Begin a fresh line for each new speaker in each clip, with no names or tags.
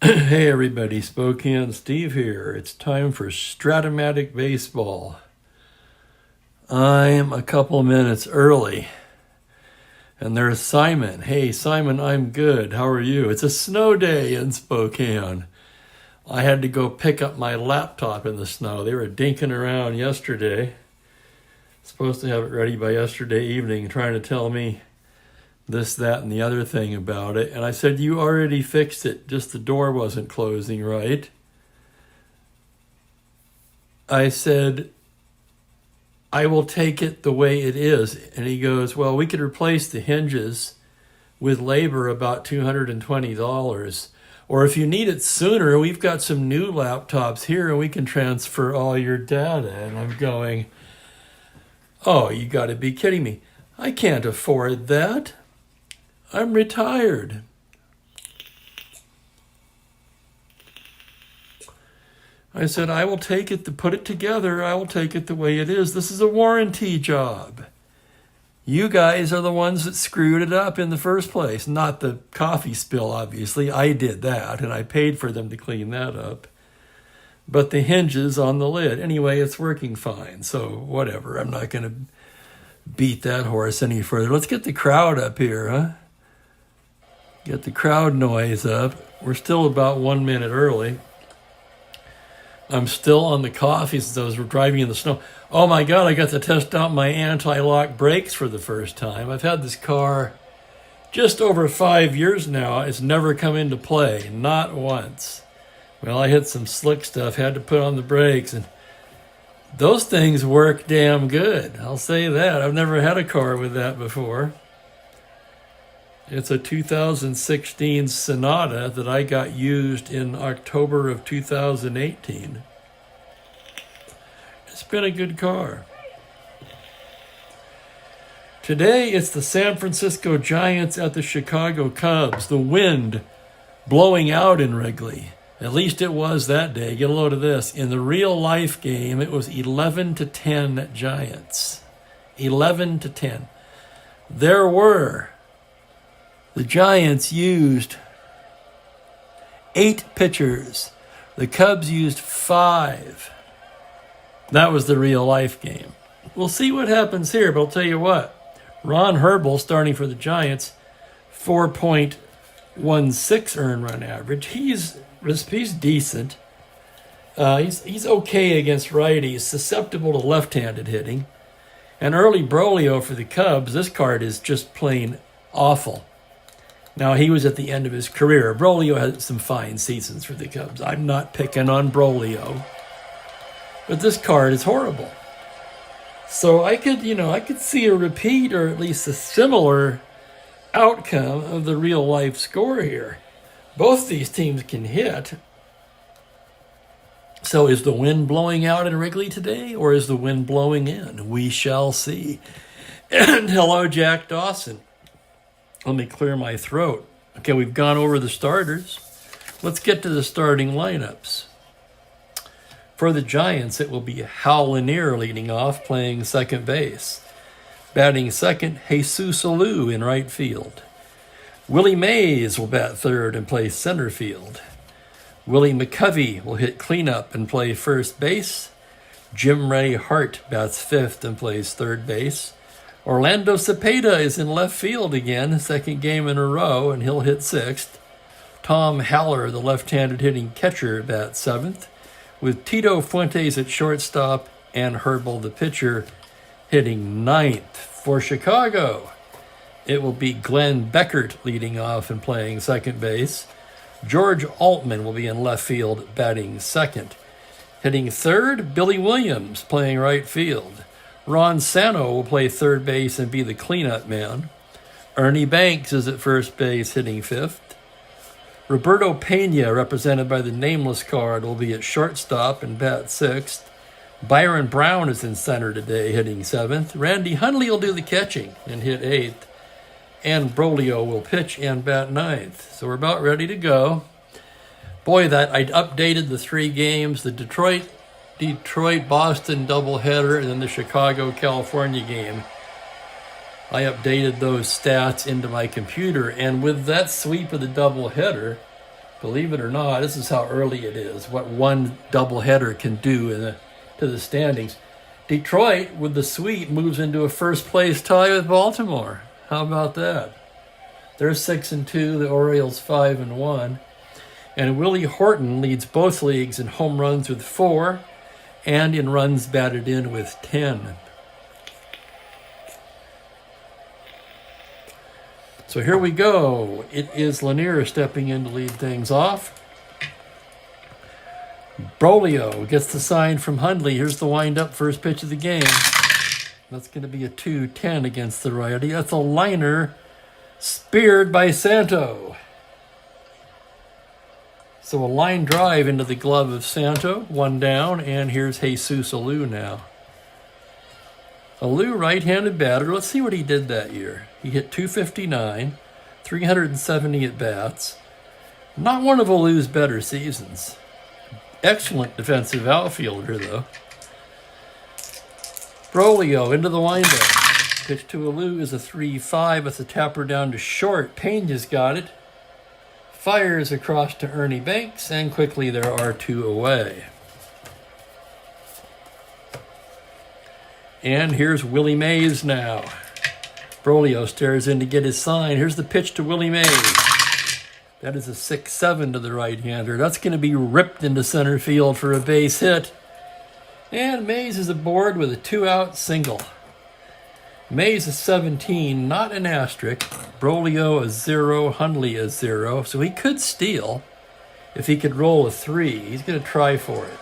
Hey everybody, Spokane Steve here. It's time for Strat-O-Matic baseball. I'm a couple minutes early. And there's Simon. Hey Simon, I'm good. How are you? It's a snow day in Spokane. I had to go pick up my laptop in the snow. They were dinking around yesterday. Supposed to have it ready by yesterday evening, trying to tell me this, that, and the other thing about it. And I said, you already fixed it, just the door wasn't closing right. I said, I will take it the way it is. And he goes, well, we could replace the hinges with labor about $220. Or if you need it sooner, we've got some new laptops here and we can transfer all your data. And I'm going, oh, you got to be kidding me. I can't afford that. I'm retired. I said, I will take it to put it together. I will take it the way it is. This is a warranty job. You guys are the ones that screwed it up in the first place. Not the coffee spill, obviously. I did that, and I paid for them to clean that up. But the hinges on the lid. Anyway, it's working fine, so whatever. I'm not going to beat that horse any further. Let's get the crowd up here, huh? Get the crowd noise up. We're still about 1 minute early. I'm still on the coffee since I was driving in the snow. Oh my God, I got to test out my anti-lock brakes for the first time. I've had this car just over 5 years now. It's never come into play, not once. Well, I hit some slick stuff, had to put on the brakes, and those things work damn good. I'll say that. I've never had a car with that before. It's a 2016 Sonata that I got used in October of 2018. It's been a good car. Today, it's the San Francisco Giants at the Chicago Cubs. The wind blowing out in Wrigley. At least it was that day. Get a load of this. In the real life game, it was 11-10 Giants. 11-10. The Giants used 8 pitchers. The Cubs used 5. That was the real life game. We'll see what happens here, but I'll tell you what. Ron Herbel, starting for the Giants, 4.16 earned run average. He's decent. He's okay against righties, susceptible to left-handed hitting. And early Brolio for the Cubs, this card is just plain awful. Now, he was at the end of his career. Brolio had some fine seasons for the Cubs. I'm not picking on Brolio. But this card is horrible. So I could see a repeat or at least a similar outcome of the real life score here. Both these teams can hit. So is the wind blowing out in Wrigley today, or is the wind blowing in? We shall see. And hello, Jack Dawson. Let me clear my throat. Okay, we've gone over the starters. Let's get to the starting lineups. For the Giants, it will be Hal Lanier leading off, playing second base. Batting second, Jesus Alou in right field. Willie Mays will bat third and play center field. Willie McCovey will hit cleanup and play first base. Jim Ray Hart bats fifth and plays third base. Orlando Cepeda is in left field again, second game in a row, and he'll hit sixth. Tom Haller, the left-handed hitting catcher, bats seventh, with Tito Fuentes at shortstop and Herbel, the pitcher, hitting ninth. For Chicago, it will be Glenn Beckert leading off and playing second base. George Altman will be in left field, batting second. Hitting third, Billy Williams playing right field. Ron Santo will play third base and be the cleanup man. Ernie Banks is at first base, hitting fifth. Roberto Pena, represented by the nameless card, will be at shortstop and bat sixth. Byron Brown is in center today, hitting seventh. Randy Hundley will do the catching and hit eighth. And Brolio will pitch and bat ninth. So we're about ready to go. Boy, that I updated the 3 games. The Detroit-Boston doubleheader, and then the Chicago-California game. I updated those stats into my computer, and with that sweep of the doubleheader, Believe it or not, this is how early it is, what one doubleheader can do to the standings. Detroit, with the sweep, moves into a first-place tie with Baltimore. How about that? They're 6-2, the Orioles 5-1. And Willie Horton leads both leagues in home runs with 4 and in runs batted in with 10. So here we go. It is Lanier stepping in to lead things off. Brolio gets the sign from Hundley. Here's the wind-up first pitch of the game. That's going to be a 2-10 against the righty. That's a liner speared by Santo. So a line drive into the glove of Santo, 1 down, and here's Jesus Alou now. Alou, right-handed batter. Let's see what he did that year. He hit .259, 370 at-bats. Not one of Alou's better seasons. Excellent defensive outfielder, though. Brolio into the windup. Pitch to Alou is a 3-5 with the tapper down to short. Payne just got it. Fires across to Ernie Banks, and quickly there are 2 away. And here's Willie Mays now. Brolio stares in to get his sign. Here's the pitch to Willie Mays. That is a 6-7 to the right-hander. That's going to be ripped into center field for a base hit. And Mays is aboard with a 2-out single. Mays is 17, not an asterisk. Brolio a 0, Hundley a 0. So he could steal if he could roll a 3. He's going to try for it.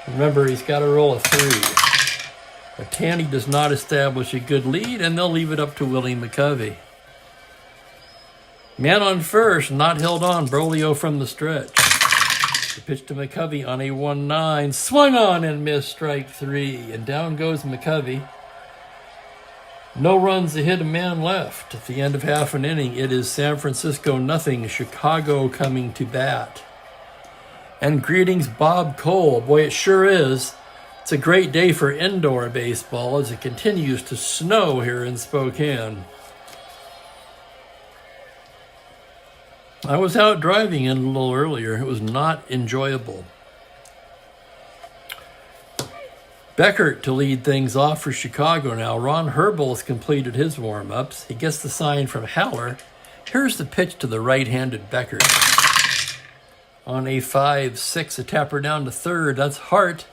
Remember, he's got to roll a 3. Tanny does not establish a good lead, and they'll leave it up to Willie McCovey. Man on first, not held on. Brolio from the stretch. The pitch to McCovey on a 1-9. Swung on and missed, strike 3. And down goes McCovey. No runs to hit, a man left. At the end of half an inning, it is San Francisco 0, Chicago coming to bat. And greetings, Bob Cole. Boy, it sure is. It's a great day for indoor baseball as it continues to snow here in Spokane. I was out driving in a little earlier. It was not enjoyable. Beckert to lead things off for Chicago now. Ron Herbold has completed his warm-ups. He gets the sign from Haller. Here's the pitch to the right-handed Beckert. On a 5-6, a tapper down to third. That's Hart.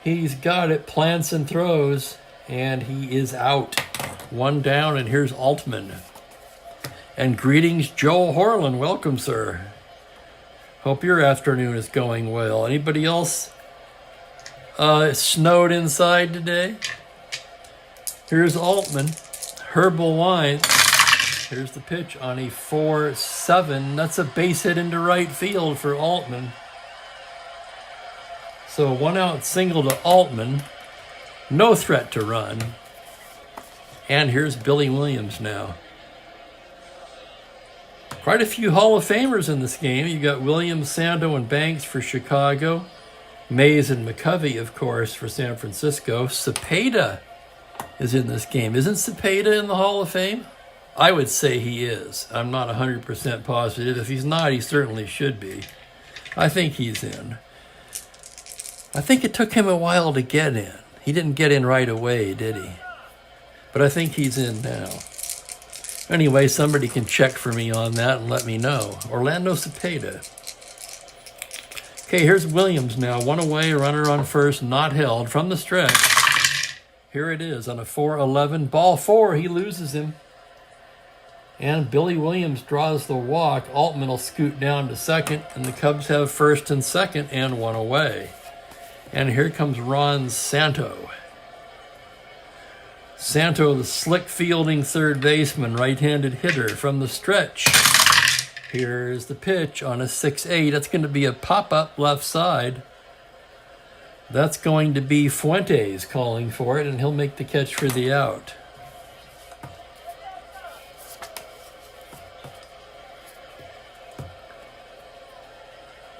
He's got it, plants and throws, and he is out. 1 down, and here's Altman. And greetings, Joel Horland. Welcome, sir. Hope your afternoon is going well. Anybody else snowed inside today? Here's Altman. Herbal Wine. Here's the pitch on a 4-7. That's a base hit into right field for Altman. So 1-out single to Altman. No threat to run. And here's Billy Williams now. Quite a few Hall of Famers in this game. You got Williams, Santo, and Banks for Chicago. Mays and McCovey, of course, for San Francisco. Cepeda is in this game. Isn't Cepeda in the Hall of Fame? I would say he is. I'm not 100% positive. If he's not, he certainly should be. I think he's in. I think it took him a while to get in. He didn't get in right away, did he? But I think he's in now. Anyway, somebody can check for me on that and let me know. Orlando Cepeda. Okay, here's Williams now. 1 away, runner on first, not held. From the stretch. Here it is on a 4-11. Ball 4, he loses him. And Billy Williams draws the walk. Altman will scoot down to second, and the Cubs have first and second and 1 away. And here comes Ron Santo. Santo, the slick fielding third baseman, right-handed hitter from the stretch. Here's the pitch on a 6-8. That's going to be a pop-up left side. That's going to be Fuentes calling for it, and he'll make the catch for the out.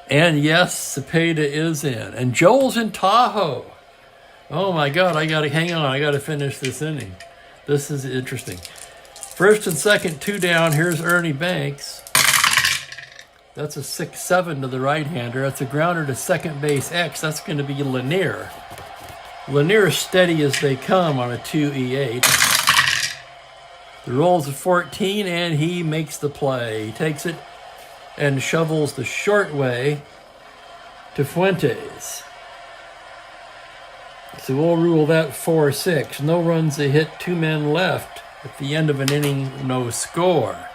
And yes, Cepeda is in. And Joel's in Tahoe. Oh my God, hang on, I gotta finish this inning. This is interesting. First and second, 2 down. Here's Ernie Banks. That's a 6-7 to the right-hander. That's a grounder to second base X. That's going to be Lanier. Lanier steady as they come on a 2E8. The roll's a 14, and he makes the play. He takes it and shovels the short way to Fuentes. So we'll rule that 4-6. No runs a hit, 2 men left. At the end of an inning, no score.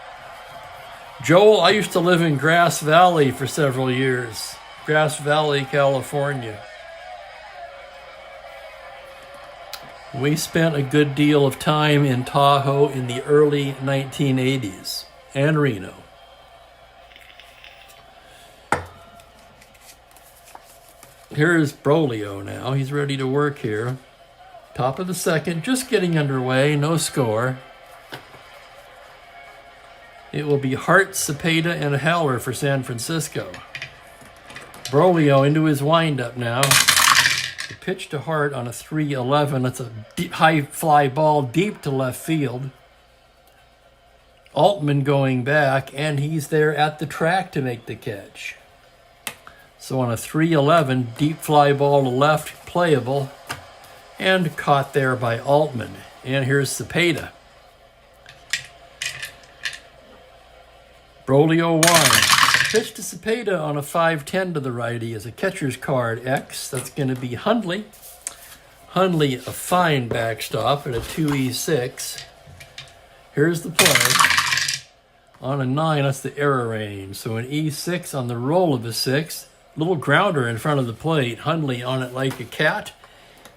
Joel, I used to live in Grass Valley for several years. Grass Valley, California. We spent a good deal of time in Tahoe in the early 1980s, and Reno. Here's Brolio now. He's ready to work here. Top of the second, just getting underway, no score. It will be Hart, Cepeda, and Haller for San Francisco. Brolio into his windup now. The pitch to Hart on a 3-11. That's a deep, high fly ball deep to left field. Altman going back, and he's there at the track to make the catch. So on a 3-11, deep fly ball to left, playable, and caught there by Altman. And here's Cepeda. Brolio 1. Pitch to Cepeda on a 5-10 to the righty as a catcher's card X. That's going to be Hundley. Hundley, a fine backstop at a 2E6. Here's the play. On a 9, that's the error range. So an E6 on the roll of a 6. Little grounder in front of the plate. Hundley on it like a cat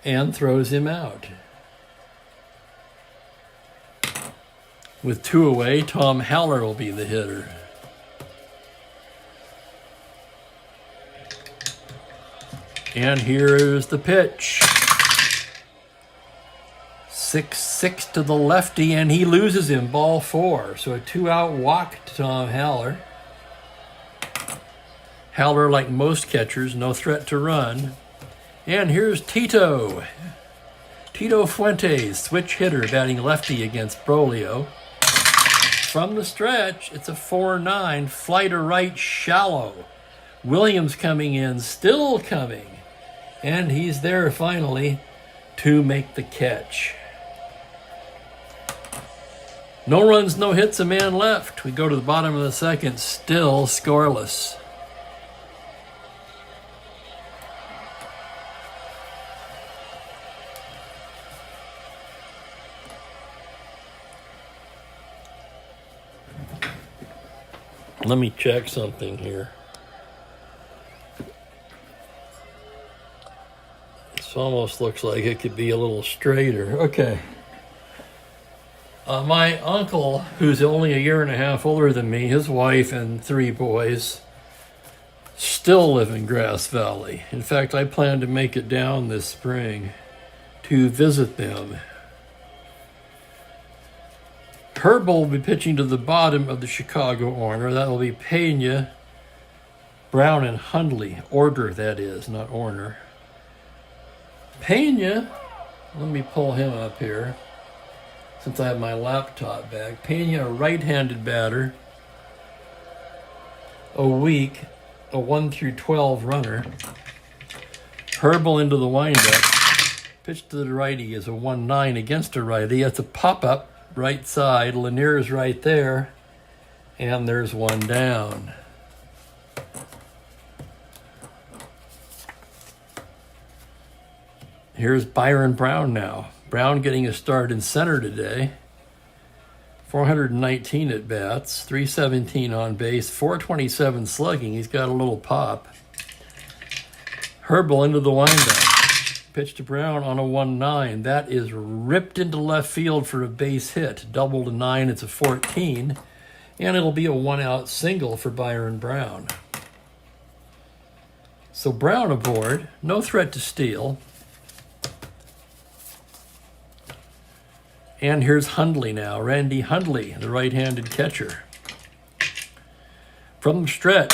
and throws him out. With 2 away, Tom Haller will be the hitter. And here's the pitch. 6-6 to the lefty, and he loses him, ball 4. So a 2-out walk to Tom Haller. Haller, like most catchers, no threat to run. And here's Tito. Tito Fuentes, switch hitter, batting lefty against Brolio. From the stretch, it's a 4-9, fly to right, shallow. Williams coming in, still coming. And he's there finally to make the catch. No runs, no hits, a man left. We go to the bottom of the second, still scoreless. Let me check something here. This almost looks like it could be a little straighter. Okay. My uncle, who's only a year and a half older than me, his wife and 3 boys, still live in Grass Valley. In fact, I plan to make it down this spring to visit them. Herbal will be pitching to the bottom of the Chicago order. That will be Pena, Brown, and Hundley. Order, that is, not Orner. Pena, let me pull him up here since I have my laptop back. Pena, a right-handed batter, a weak, a 1-12 runner. Herbal into the windup. Pitch to the righty is a 1-9 against a righty. That's a pop-up. Right side, Lanier's right there, and there's one down. Here's Byron Brown now. Brown getting a start in center today. 419 at bats, 317 on base, 427 slugging. He's got a little pop. Herbal into the windup. Pitch to Brown on a 1-9. That is ripped into left field for a base hit. Double to 9, it's a 14. And it'll be a 1-out single for Byron Brown. So Brown aboard. No threat to steal. And here's Hundley now. Randy Hundley, the right-handed catcher. From the stretch,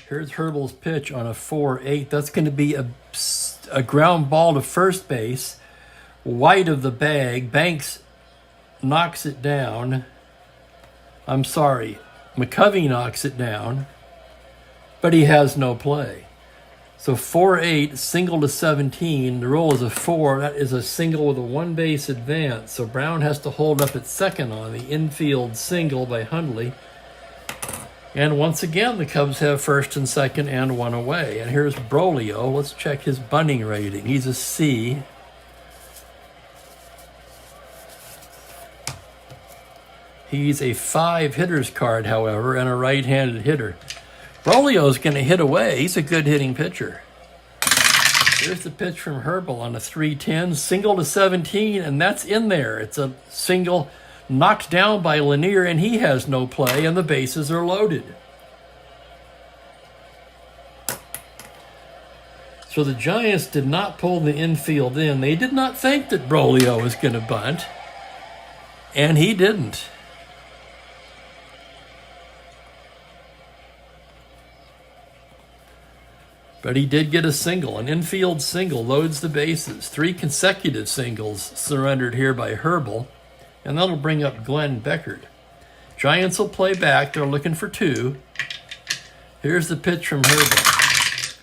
here's Herbal's pitch on a 4-8. That's going to be a ground ball to first base, wide of the bag. Banks knocks it down. I'm sorry, McCovey knocks it down. but he has no play. So 4-8, single to 17. The roll is a 4. That is a single with a 1 base advance. So Brown has to hold up at second on the infield single by Hundley. And once again, the Cubs have first and second and one away. And here's Brolio. Let's check his bunting rating. He's a C. He's a 5 hitters card, however, and a right-handed hitter. Brolio's going to hit away. He's a good hitting pitcher. Here's the pitch from Herbal on a 3-10, single to 17, and that's in there. It's a single knocked down by Lanier, and he has no play, and the bases are loaded. So the Giants did not pull the infield in. They did not think that Brolio was going to bunt, and he didn't. But he did get a single. An infield single loads the bases. 3 consecutive singles surrendered here by Herbal. And that'll bring up Glenn Beckert. Giants will play back. They're looking for 2. Here's the pitch from Herbal.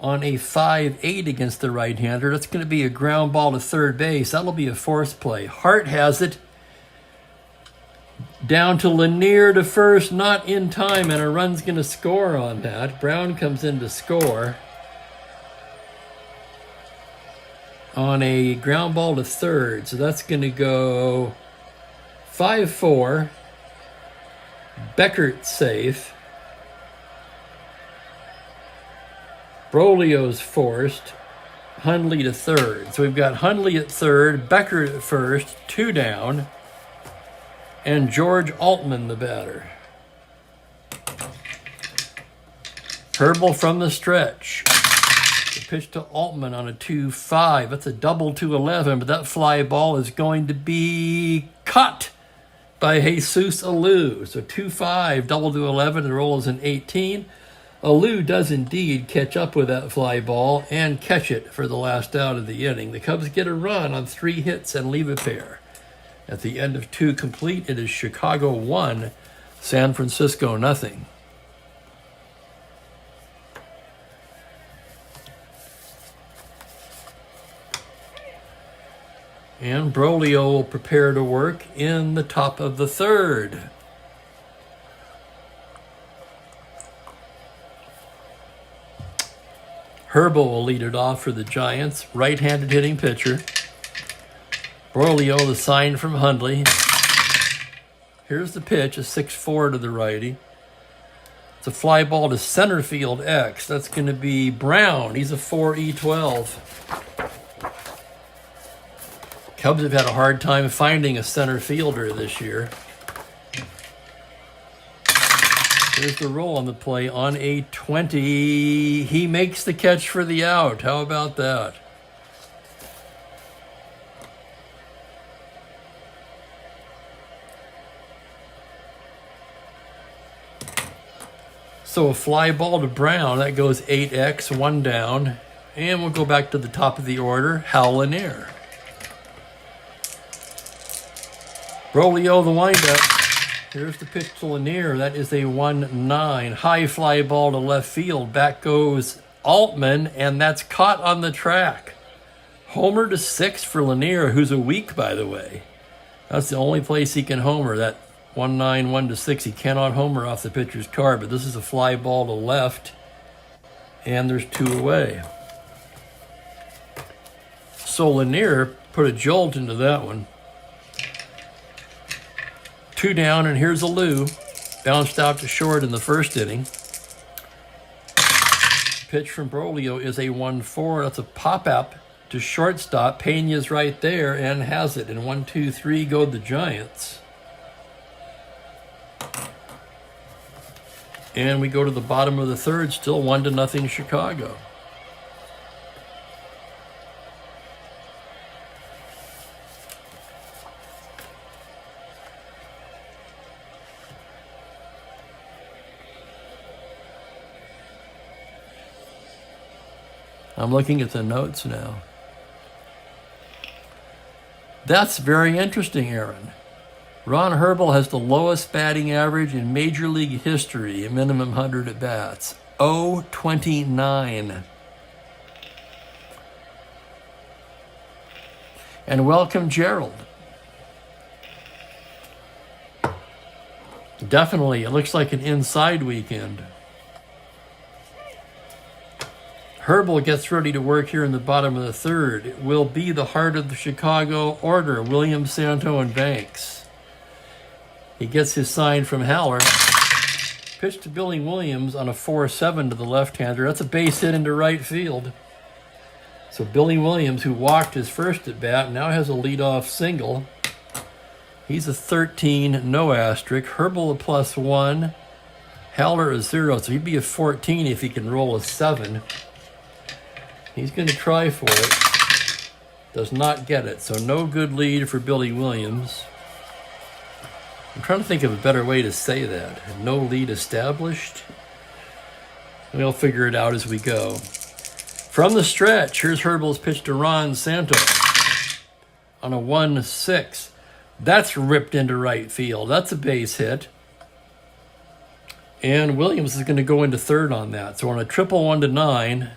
On a 5-8 against the right-hander, that's going to be a ground ball to third base. That'll be a force play. Hart has it. Down to Lanier to first, not in time, and a run's going to score on that. Brown comes in to score on a ground ball to third. So that's going to go 5-4. Beckert safe. Brolio's forced. Hundley to third. So we've got Hundley at third, Beckert at first, 2 down. And George Altman, the batter. Herbal from the stretch. The pitch to Altman on a 2-5. That's a double to 11, but that fly ball is going to be cut by Jesus Alou. So 2-5, double to 11, the roll is an 18. Alou does indeed catch up with that fly ball and catch it for the last out of the inning. The Cubs get a run on 3 hits and leave a pair. At the end of 2 complete, it is Chicago 1, San Francisco 0. And Brolio will prepare to work in the top of the 3rd. Herbal will lead it off for the Giants, right-handed hitting pitcher. Brolio, the sign from Hundley. Here's the pitch, a 6-4 to the righty. It's a fly ball to center field X. That's going to be Brown. He's a 4E12. Cubs have had a hard time finding a center fielder this year. Here's the roll on the play on a 20. He makes the catch for the out. How about that? So a fly ball to Brown, that goes 8X, 1 down. And we'll go back to the top of the order, Hal Lanier. Brolio, the windup. Here's the pitch to Lanier. That is a 1-9. High fly ball to left field. Back goes Altman, and that's caught on the track. Homer to 6 for Lanier, who's a weak, by the way. That's the only place he can homer, that 1-9, 1-6. He cannot homer off the pitcher's card, but this is a fly ball to left, and there's 2 away. So Lanier put a jolt into that one. 2 down, and here's Alou. Bounced out to short in the first inning. Pitch from Brolio is a 1-4. That's a pop-up to shortstop. Pena's right there and has it. And 1-2-3 go the Giants. And we go to the bottom of the 3rd, still 1-0 Chicago. I'm looking at the notes now. That's very interesting, Aaron. Ron Herbal has the lowest batting average in Major League history, a minimum 100 at-bats. Strat-O-29. And welcome, Gerald. Definitely, it looks like an inside weekend. Herbal gets ready to work here in the bottom of the third. It will be the heart of the Chicago order, Williams, Santo, and Banks. He gets his sign from Haller. Pitch to Billy Williams on a 4-7 to the left-hander. That's a base hit into right field. So Billy Williams, who walked his first at bat, now has a leadoff single. He's a 13, no asterisk. Herbal a +1. Haller a 0, so he'd be a 14 if he can roll a 7. He's going to try for it. Does not get it. So no good lead for Billy Williams. I'm trying to think of a better way to say that. No lead established. We'll figure it out as we go. From the stretch, here's Herbal's pitch to Ron Santo on a 1-6. That's ripped into right field. That's a base hit. And Williams is going to go into third on that. So on a triple 1-9,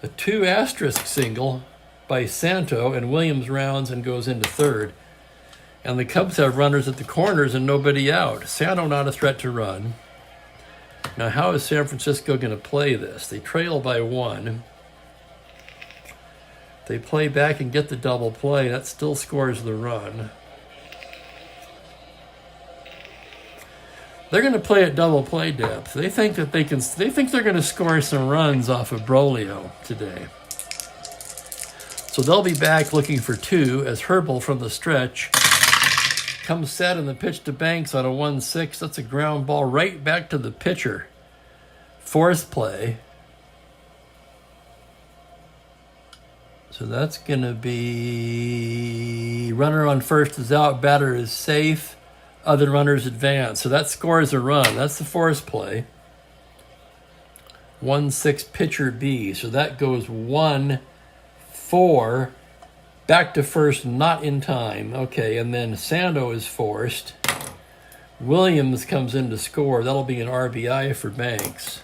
a 2 asterisk single by Santo, and Williams rounds and goes into third. And the Cubs have runners at the corners and nobody out. Santo not a threat to run. Now, how is San Francisco going to play this? They trail by 1. They play back and get the double play. That still scores the run. They're going to play at double play depth. They think that they think they're going to score some runs off of Brolio today. So they'll be back looking for 2 as Herbal from the stretch comes set in the pitch to Banks on a 1-6. That's a ground ball right back to the pitcher. Fourth play. So that's going to be runner on first is out, batter is safe. Other runners advance. So that scores a run. That's the force play. 1-6 pitcher B. So that goes 1-4. Back to first, not in time. Okay, and then Santo is forced. Williams comes in to score. That'll be an RBI for Banks.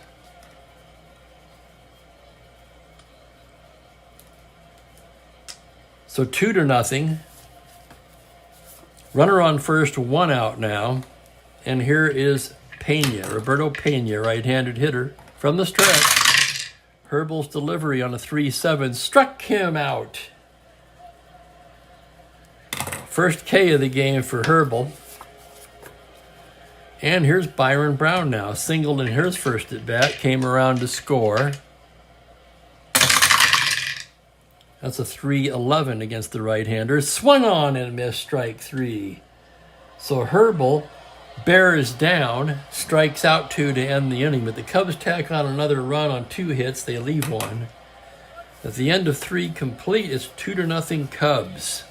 So 2-0. Runner on first, 1 out now. And here is Pena, Roberto Pena, right-handed hitter from the stretch. Herbal's delivery on a 3-7 struck him out. First K of the game for Herbal. And here's Byron Brown now. Singled in his first at bat. Came around to score. That's a 3-11 against the right-hander. Swung on and missed, strike 3. So Herbal bears down, strikes out 2 to end the inning. But the Cubs tack on another run on 2 hits. They leave 1. At the end of 3 complete, it's 2-0 Cubs.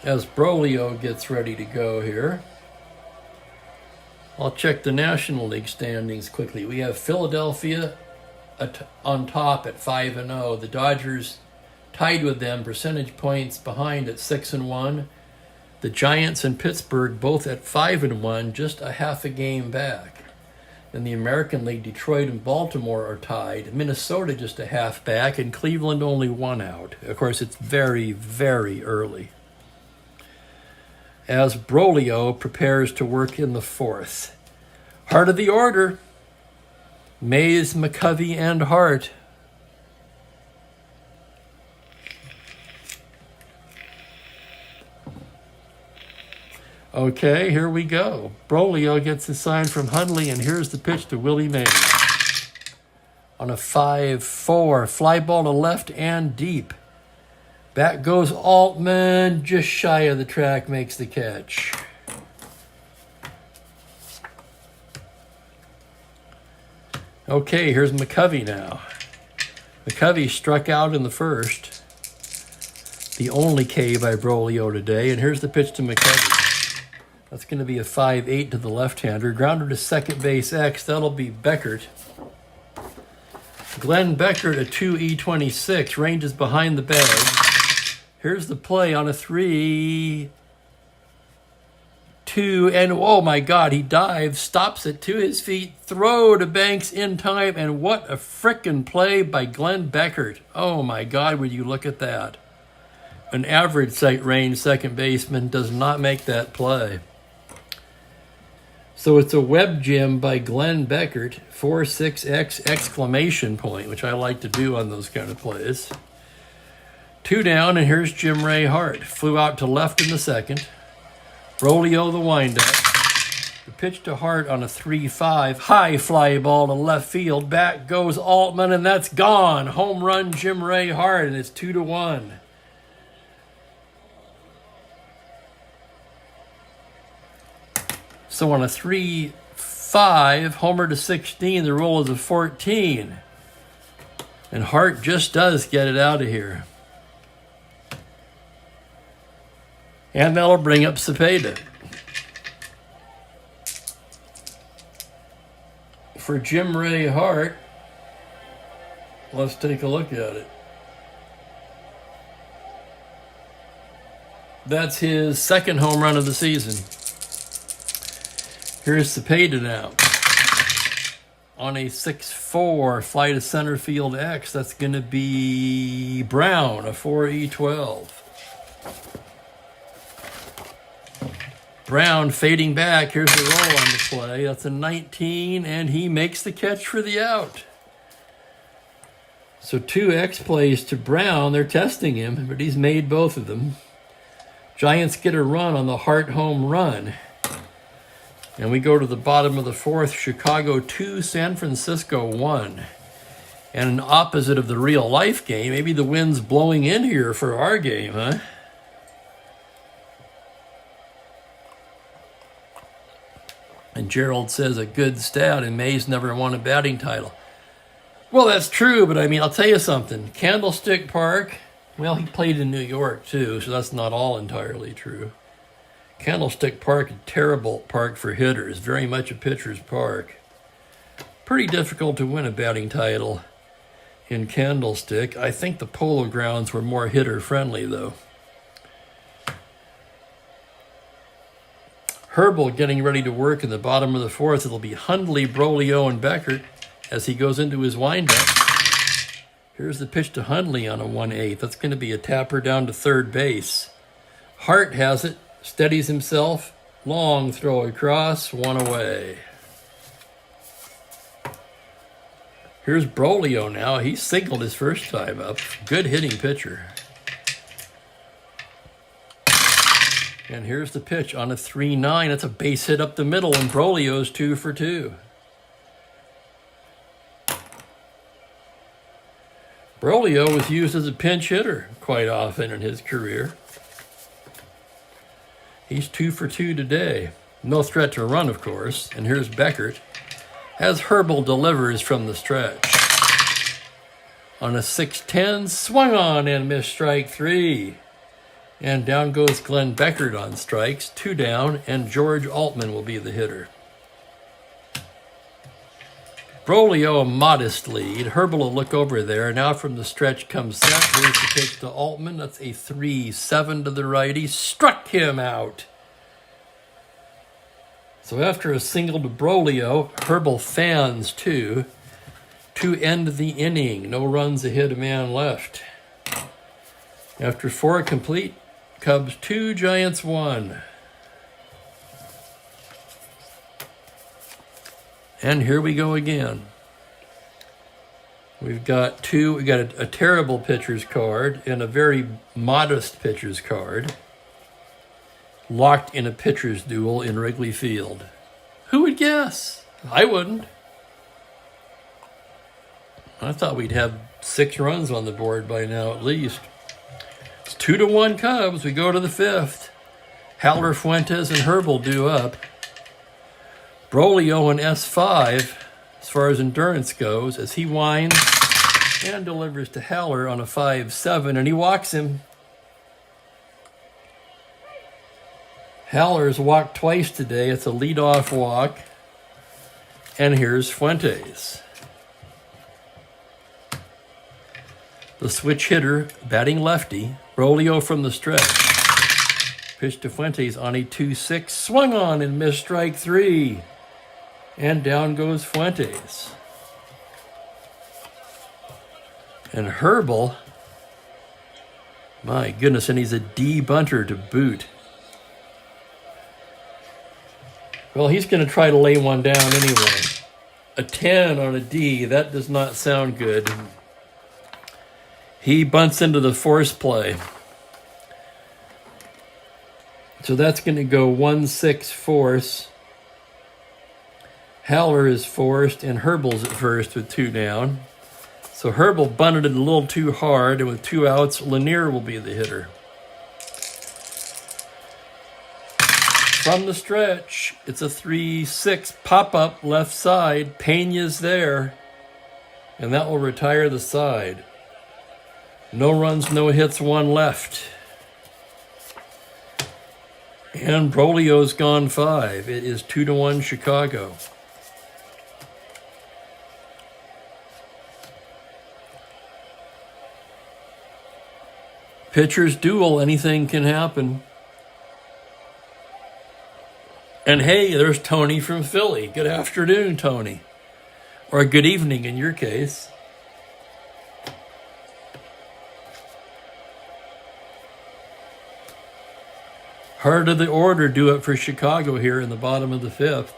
As Brolio gets ready to go here, I'll check the National League standings quickly. We have Philadelphia on top at 5-0. The Dodgers tied with them, percentage points behind at 6-1. The Giants and Pittsburgh both at 5-1, just a half a game back. In the American League, Detroit and Baltimore are tied. Minnesota just a half back, and Cleveland only 1 out. Of course, it's very, very early. As Brolio prepares to work in the 4th. Heart of the order, Mays, McCovey, and Hart. Okay, here we go. Brolio gets the sign from Hundley, and here's the pitch to Willie Mays. On a 5-4, fly ball to left and deep. Back goes Altman, just shy of the track, makes the catch. Okay, here's McCovey now. McCovey struck out in the first. The only K by Brolio today. And here's the pitch to McCovey. That's going to be a 5-8 to the left-hander. Grounder to second base X. That'll be Beckert. Glenn Beckert, a 2E26, ranges behind the bag. Here's the play on a 3. 2, and oh my God, he dives, stops it to his feet, throw to Banks in time, and what a frickin' play by Glenn Beckert. Oh my God, would you look at that. An average sight range second baseman does not make that play. So it's a web gem by Glenn Beckert, 4-6X exclamation point, which I like to do on those kind of plays. 2 down, and here's Jim Ray Hart. Flew out to left in the second. Brolio the windup. The pitch to Hart on a 3-5. High fly ball to left field. Back goes Altman, and that's gone. Home run Jim Ray Hart, and it's 2-1. So on a 3-5, homer to 16, the roll is a 14. And Hart just does get it out of here. And that'll bring up Cepeda. For Jim Ray Hart, let's take a look at it. That's his second home run of the season. Here's Cepeda now. On a 6-4 fly to center field X, that's going to be Brown, a 4E12. Brown fading back. Here's the roll on the play. That's a 19, and he makes the catch for the out. So 2 X plays to Brown. They're testing him, but he's made both of them. Giants get a run on the Hart home run. And we go to the bottom of the 4th, Chicago 2, San Francisco 1. And an opposite of the real life game, maybe the wind's blowing in here for our game, huh? And Gerald says a good stat, and Mays never won a batting title. Well, that's true, but I mean, I'll tell you something. Candlestick Park, well, he played in New York too, so that's not all entirely true. Candlestick Park, a terrible park for hitters, very much a pitcher's park. Pretty difficult to win a batting title in Candlestick. I think the Polo Grounds were more hitter-friendly, though. Herbal getting ready to work in the bottom of the 4th. It'll be Hundley, Brolio, and Beckert as he goes into his windup. Here's the pitch to Hundley on a 1/8. That's going to be a tapper down to third base. Hart has it. Steadies himself, long throw across, 1 away. Here's Brolio now. He singled his first time up. Good hitting pitcher. And here's the pitch on a 3-9. That's a base hit up the middle, and Brolio's 2 for 2. Brolio was used as a pinch hitter quite often in his career. He's 2 for 2 today. No threat to run, of course. And here's Beckert as Herbal delivers from the stretch. On a 6-10, swung on and missed strike 3. And down goes Glenn Beckert on strikes, 2 down, and George Altman will be the hitter. Brolio, a modest lead. Herbal will look over there. Now from the stretch comes Seth. Here's the pitch to Altman. That's a 3-7 to the righty. Struck him out. So after a single to Brolio, Herbal fans 2 to end the inning. No runs, a hit, a man left. After 4 complete, Cubs 2, Giants 1. And here we go again. We've got a terrible pitcher's card and a very modest pitcher's card. Locked in a pitcher's duel in Wrigley Field. Who would guess? I wouldn't. I thought we'd have 6 runs on the board by now at least. It's 2-1 Cubs. We go to the 5th. Haller, Fuentes, and Herbal due up. Brolio in S5, as far as endurance goes, as he winds and delivers to Haller on a 5-7, and he walks him. Haller's walked twice today. It's a leadoff walk. And here's Fuentes. The switch hitter, batting lefty. Brolio from the stretch. Pitch to Fuentes on a 2-6. Swung on and missed strike 3. And down goes Fuentes. And Herbal, my goodness, and he's a D bunter to boot. Well, he's going to try to lay one down anyway. A 10 on a D, that does not sound good. He bunts into the force play. So that's going to go 1-6 force. Howler is forced, and Herbal's at first with 2 down. So Herbal bunted it a little too hard, and with 2 outs, Lanier will be the hitter. From the stretch, it's a 3-6 pop-up left side. Pena's there, and that will retire the side. No runs, no hits, 1 left. And Broglio's gone 5. It is 2-1 Chicago. Pitchers duel, anything can happen. And hey, there's Tony from Philly. Good afternoon, Tony. Or good evening in your case. Heart of the order due up for Chicago here in the bottom of the 5th.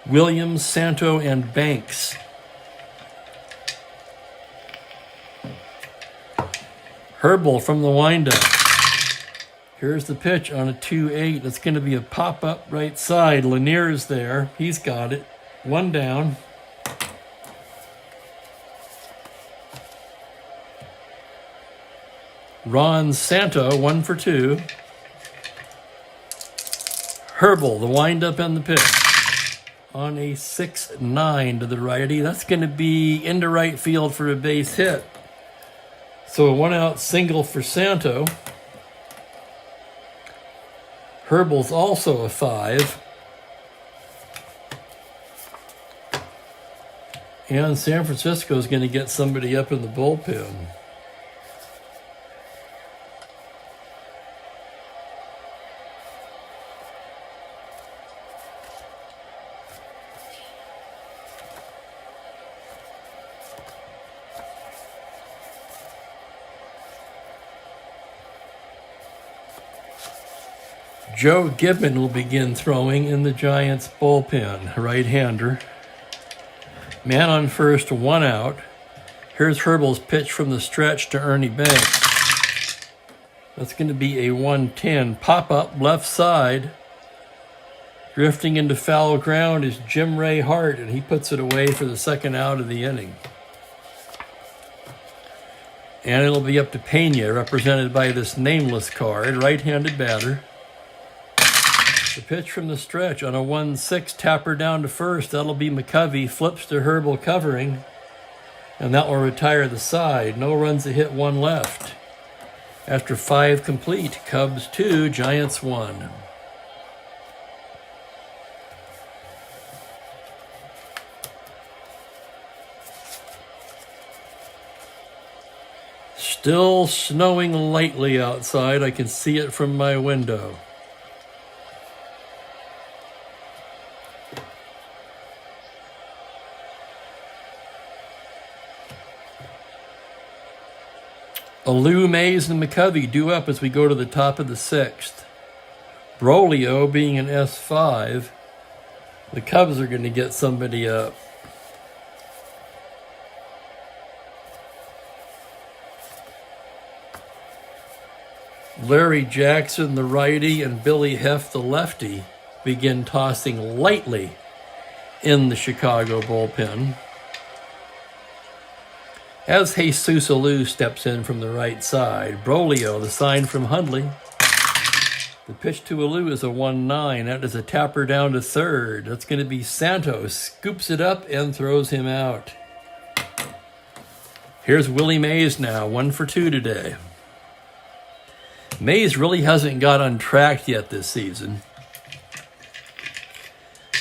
Williams, Santo, and Banks. Herbal from the windup. Here's the pitch on a 2-8. It's going to be a pop-up right side. Lanier is there. He's got it. 1 down. Ron Santo, 1 for 2. Herbal, the windup and the pitch. On a 6-9 to the righty. That's going to be into right field for a base hit. So a 1-out single for Santo. Herbal's also a 5. And San Francisco's going to get somebody up in the bullpen. Joe Gibbon will begin throwing in the Giants' bullpen, right-hander. Man on first, 1 out. Here's Herbal's pitch from the stretch to Ernie Banks. That's going to be a 1-10. Pop-up left side. Drifting into foul ground is Jim Ray Hart, and he puts it away for the 2nd out of the inning. And it'll be up to Pena, represented by this nameless card, right-handed batter. The pitch from the stretch on a 1-6, tapper down to first. That'll be McCovey, flips to Herbal covering, and that will retire the side. No runs, a hit, 1 left. After 5 complete, Cubs 2, Giants 1. Still snowing lightly outside. I can see it from my window. Alou, Mays, and McCovey due up as we go to the top of the 6th. Broglio being an S5. The Cubs are going to get somebody up. Larry Jackson, the righty, and Billy Heff, the lefty, begin tossing lightly in the Chicago bullpen. As Jesus Alou steps in from the right side, Broglio, the sign from Hundley. The pitch to Alou is a 1-9. That is a tapper down to third. That's going to be Santos. Scoops it up and throws him out. Here's Willie Mays now, 1 for 2 today. Mays really hasn't got untracked yet this season.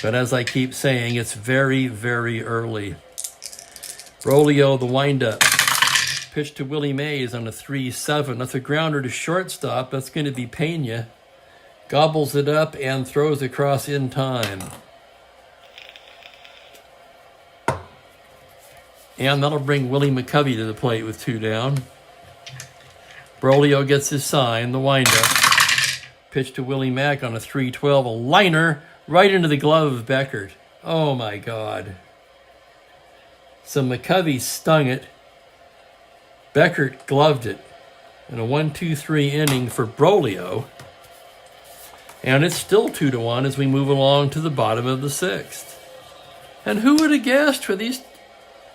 But as I keep saying, it's very, very early. Broglio, the windup. Pitch to Willie Mays on a 3-7. That's a grounder to shortstop. That's going to be Pena. Gobbles it up and throws across in time. And that'll bring Willie McCovey to the plate with 2 down. Broglio gets his sign, the windup. Pitch to Willie Mack on a 3-12. A liner right into the glove of Beckert. Oh my God. So McCovey stung it. Beckert gloved it in a 1-2-3 inning for Broglio. And it's still 2-1 as we move along to the bottom of the 6th. And who would have guessed for these...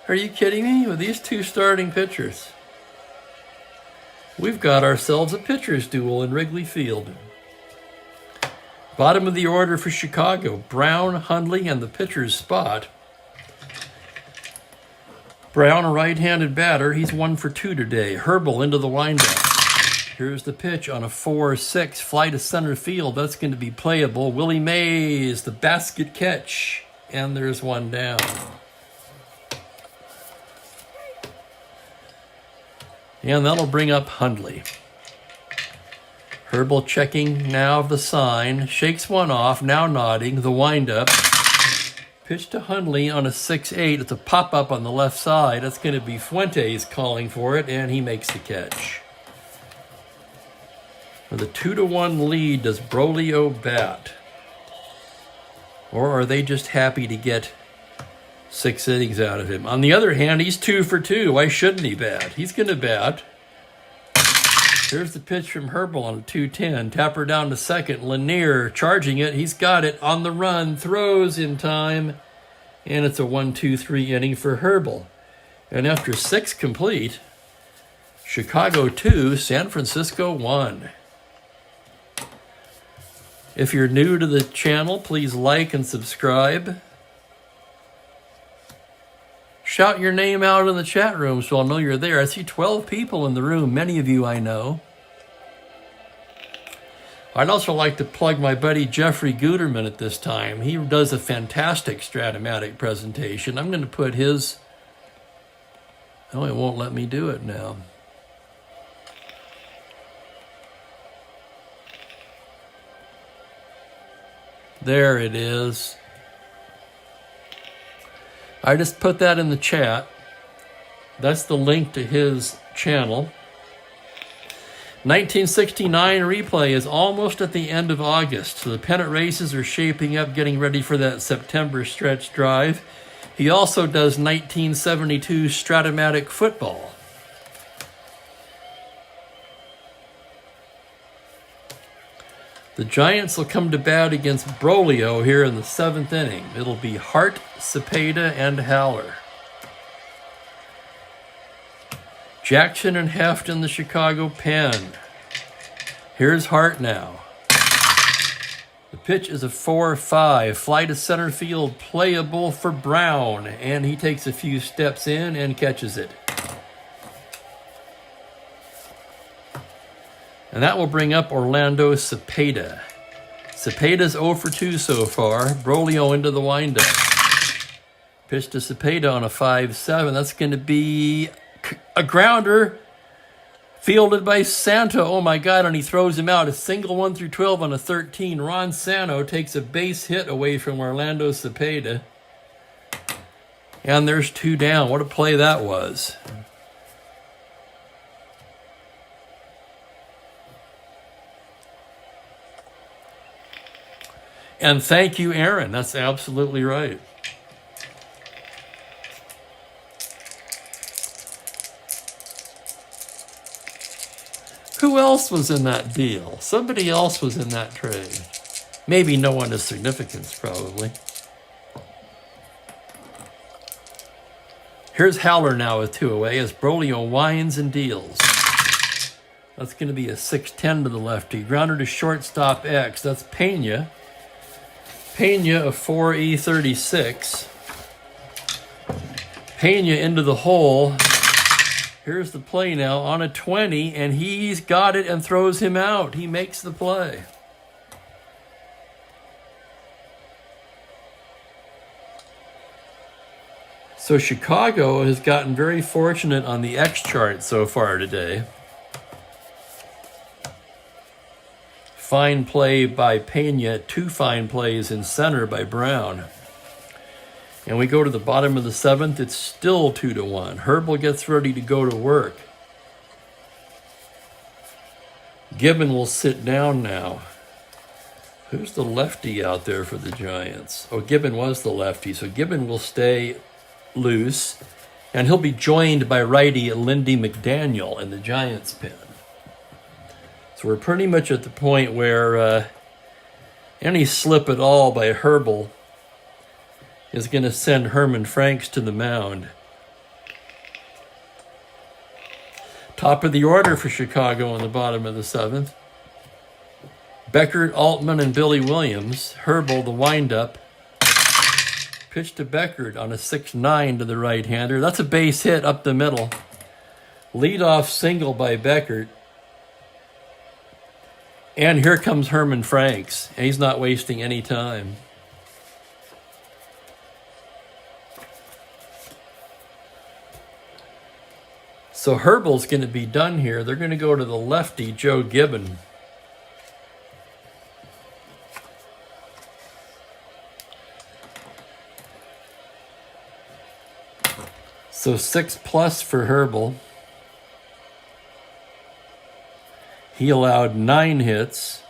Are you kidding me? With these 2 starting pitchers, we've got ourselves a pitcher's duel in Wrigley Field. Bottom of the order for Chicago, Brown, Hundley, and the pitcher's spot. Brown, a right-handed batter. He's 1 for 2 today. Herbal into the windup. Here's the pitch on a 4-6. Fly to center field. That's going to be playable. Willie Mays, the basket catch. And there's 1 down. And that'll bring up Hundley. Herbal checking now the sign. Shakes 1 off, now nodding. The windup. Pitch to Hundley on a 6-8. It's a pop-up on the left side. That's going to be Fuentes calling for it, and he makes the catch. With a 2-1 lead, does Broglio bat? Or are they just happy to get 6 innings out of him? On the other hand, he's 2 for 2. Why shouldn't he bat? He's going to bat. Here's the pitch from Herbal on a 2-10. Tapper down to second. Lanier charging it. He's got it on the run. Throws in time. And it's a 1-2-3 inning for Herbal. And after 6 complete, Chicago 2, San Francisco 1. If you're new to the channel, please like and subscribe. Shout your name out in the chat room so I'll know you're there. I see 12 people in the room, many of you I know. I'd also like to plug my buddy Jeffrey Guterman at this time. He does a fantastic Strat-O-Matic presentation. I'm going to put his... Oh, it won't let me do it now. There it is. I just put that in the chat. That's the link to his channel. 1969 replay is almost at the end of August, so the pennant races are shaping up, getting ready for that September stretch drive. He also does 1972 Strat-O-Matic football. The Giants will come to bat against Broglio here in the 7th inning. It'll be Hart, Cepeda, and Haller. Jackson and Heft in the Chicago pen. Here's Hart now. The pitch is a 4-5. Fly to center field, playable for Brown. And he takes a few steps in and catches it. And that will bring up Orlando Cepeda. Cepeda's 0 for 2 so far. Broglio into the windup. Pitch to Cepeda on a 5-7. That's going to be a grounder fielded by Santo. Oh my God, and he throws him out. A single 1 through 12 on a 13. Ron Santo takes a base hit away from Orlando Cepeda. And there's 2 down. What a play that was. And thank you, Aaron. That's absolutely right. Who else was in that deal? Somebody else was in that trade. Maybe no one of significance, probably. Here's Haller now with 2 away as Broglio winds and deals. That's going to be a 6-10 to the lefty. Grounder to shortstop X. That's Pena. Pena, a 4E36. Pena into the hole. Here's the play now on a 20, and he's got it and throws him out. He makes the play. So Chicago has gotten very fortunate on the X chart so far today. Fine play by Pena, 2 fine plays in center by Brown. And we go to the bottom of the 7th, it's still 2-1. Herbal gets ready to go to work. Gibbon will sit down now. Who's the lefty out there for the Giants? Oh, Gibbon was the lefty, so Gibbon will stay loose, and he'll be joined by righty Lindy McDaniel in the Giants pen. So we're pretty much at the point where any slip at all by Herbal is going to send Herman Franks to the mound. Top of the order for Chicago on the bottom of the 7th. Beckert, Altman, and Billy Williams. Herbal, the windup. Pitch to Beckert on a 6-9 to the right-hander. That's a base hit up the middle. Leadoff single by Beckert. And here comes Herman Franks. And he's not wasting any time. So Herbal's going to be done here. They're going to go to the lefty, Joe Gibbon. So 6+ for Herbal. He allowed 9 hits.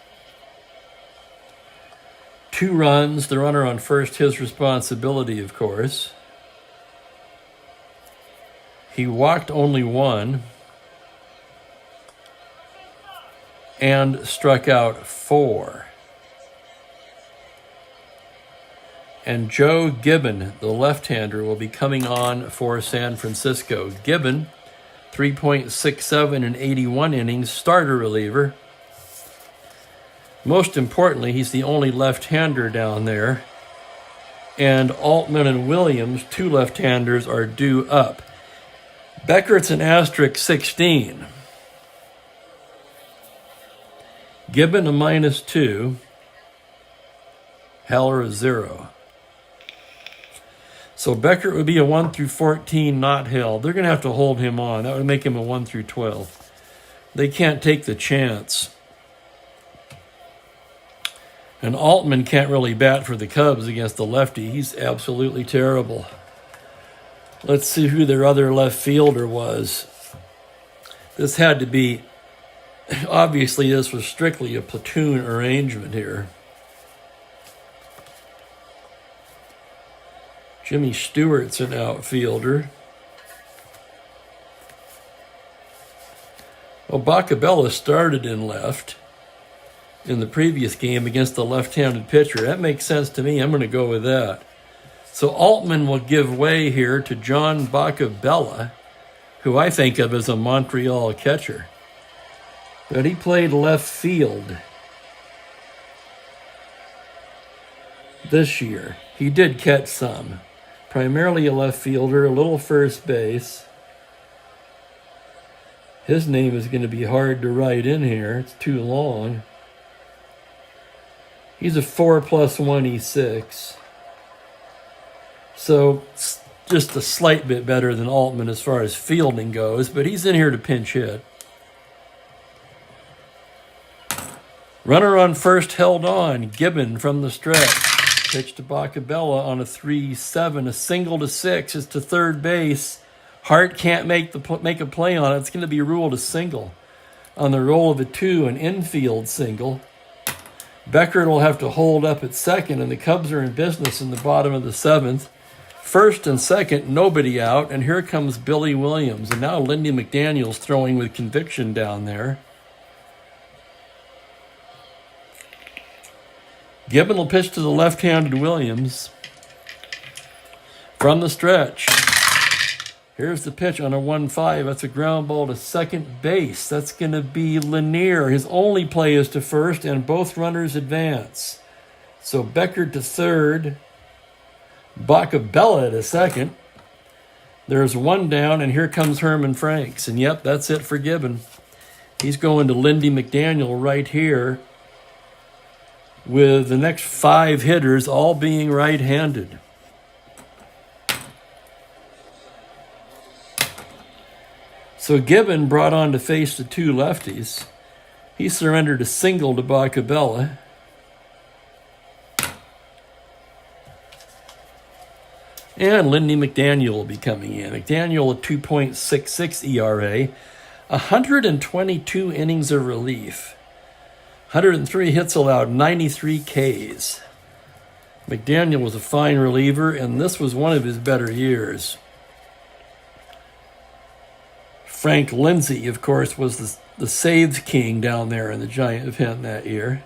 2 runs. The runner on first, his responsibility, of course. He walked only 1 and struck out 4. And Joe Gibbon, the left-hander, will be coming on for San Francisco. Gibbon, 3.67 in 81 innings, starter reliever. Most importantly, he's the only left-hander down there. And Altman and Williams, 2 left-handers, are due up. Beckert's an asterisk 16. Gibbon a -2. Heller a 0. So Beckert would be a 1 through 14 not held. They're going to have to hold him on. That would make him a 1 through 12. They can't take the chance. And Altman can't really bat for the Cubs against the lefty. He's absolutely terrible. Let's see who their other left fielder was. This had to be, obviously this was strictly a platoon arrangement here. Jimmy Stewart's an outfielder. Well, Bacabella started in left in the previous game against the left-handed pitcher. That makes sense to me. I'm going to go with that. So Altman will give way here to John Bacabella, who I think of as a Montreal catcher. But he played left field this year. He did catch some. Primarily a left fielder, a little first base. His name is going to be hard to write in here. It's too long. He's a 4+1 E6. So just a slight bit better than Altman as far as fielding goes, but he's in here to pinch hit. Runner on first held on. Gibbon from the stretch. Pitch to Bacabella on a 3-7, a single to 6. It's to third base. Hart can't make a play on it. It's going to be ruled a single. On the roll of a 2, an infield single. Beckert will have to hold up at second, and the Cubs are in business in the bottom of the 7th. First and second, nobody out, and here comes Billy Williams. And now Lindy McDaniel's throwing with conviction down there. Gibbon will pitch to the left-handed Williams from the stretch. Here's the pitch on a 1-5. That's a ground ball to second base. That's going to be Lanier. His only play is to first, and both runners advance. So Beckert to third. Bacabella to second. There's 1 down, and here comes Herman Franks. And yep, that's it for Gibbon. He's going to Lindy McDaniel right here, with the next 5 hitters all being right-handed. So Gibbon brought on to face the two lefties. He surrendered a single to Bacabella. And Lindy McDaniel will be coming in. McDaniel, a 2.66 ERA, 122 innings of relief, 103 hits allowed, 93 Ks. McDaniel was a fine reliever, and this was one of his better years. Frank Lindsay, of course, was the saves king down there in the Giant event that year.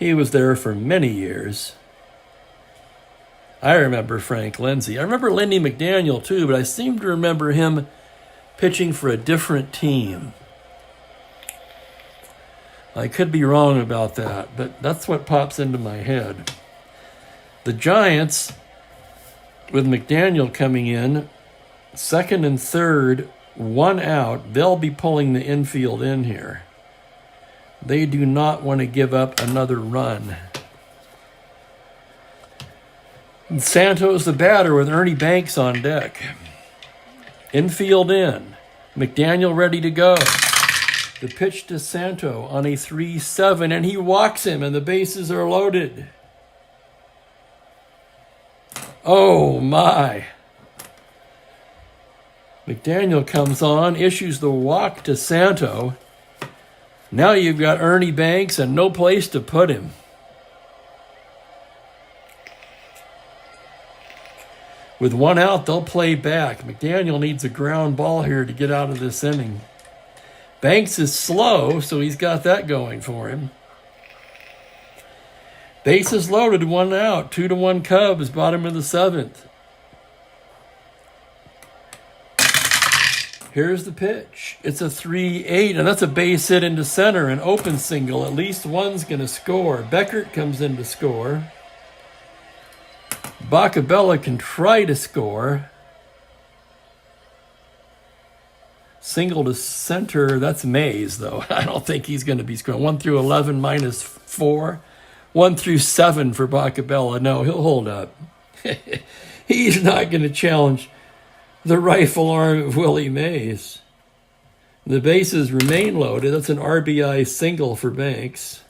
He was there for many years. I remember Frank Lindsay. I remember Lindy McDaniel too, but I seem to remember him pitching for a different team. I could be wrong about that, but that's what pops into my head. The Giants, with McDaniel coming in, second and third, one out, they'll be pulling the infield in here. They do not want to give up another run. And Santos the batter with Ernie Banks on deck. Infield in. McDaniel ready to go. The pitch to Santo on a 3-7, and he walks him, and the bases are loaded. Oh, my. McDaniel comes on, issues the walk to Santo. Now you've got Ernie Banks and no place to put him. With one out, they'll play back. McDaniel needs a ground ball here to get out of this inning. Banks is slow, so he's got that going for him. Bases loaded, one out. 2-1 Cubs, bottom of the seventh. Here's the pitch. It's a 3-8, and that's a base hit into center, an open single. At least one's going to score. Beckert comes in to score. Bacabella can try to score. Single to center. That's Mays, though. I don't think he's going to be scoring. 1 through 11 minus 4. 1 through 7 for Bacabella. No, he'll hold up. He's not going to challenge the rifle arm of Willie Mays. The bases remain loaded. That's an RBI single for Banks.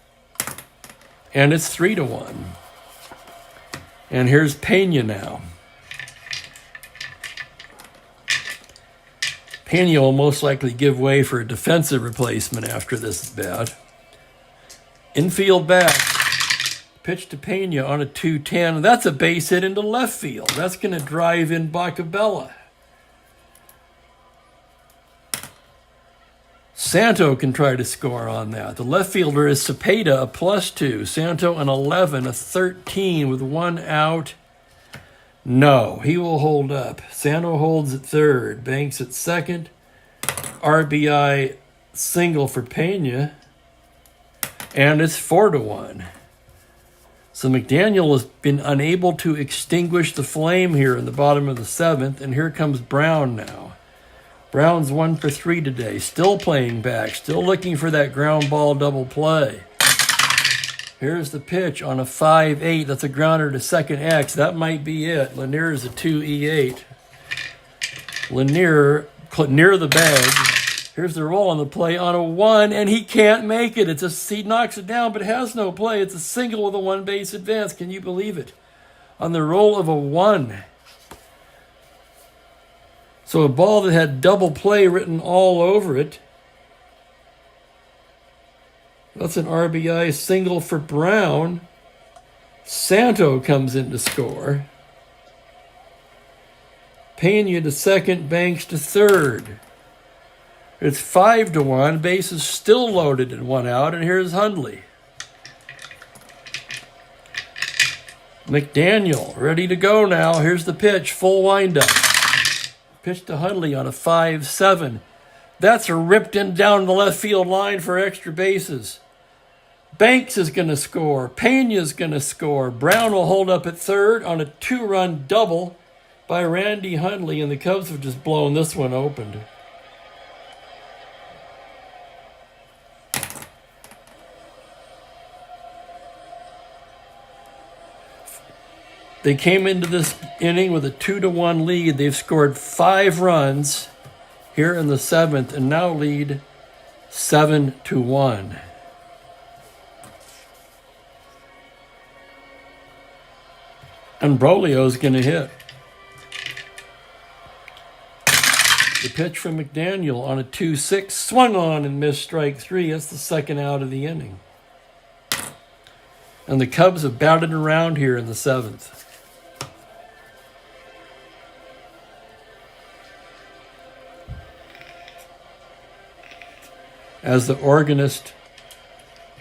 And it's 3-1. And here's Pena now. Pena will most likely give way for a defensive replacement after this is bad. Infield back. Pitch to Pena on a 2-10. That's a base hit into left field. That's going to drive in Bacabella. Santo can try to score on that. The left fielder is Cepeda, a +2. Santo an 11, a 13 with one out. No, he will hold up. Santo holds at third. Banks at second. RBI single for Pena. And it's 4-1. So McDaniel has been unable to extinguish the flame here in the bottom of the seventh. And here comes Brown now. Brown's 1 for 3 today. Still playing back. Still looking for that ground ball double play. Here's the pitch on a 5-8. That's a grounder to second X. That might be it. Lanier is a 2-E-8. Lanier near the bag. Here's the roll on the play on a 1, and he can't make it. He knocks it down, but has no play. It's a single with a one-base advance. Can you believe it? On the roll of a 1. So a ball that had double play written all over it. That's an RBI single for Brown. Santo comes in to score. Pena to second, Banks to third. It's 5-1. Bases still loaded and one out, and here's Hundley. McDaniel ready to go now. Here's the pitch, full windup. Pitch to Hundley on a 5-7. That's ripped in down the left field line for extra bases. Banks is going to score. Pena's going to score. Brown will hold up at third on a 2-run double by Randy Hundley, and the Cubs have just blown this one open. They came into this inning with a 2-1 lead. They've scored 5 runs here in the 7th and now lead 7-1. And Broglio's going to hit. The pitch from McDaniel on a 2-6, swung on and missed strike 3. That's the second out of the inning. And the Cubs have batted around here in the 7th. As the organist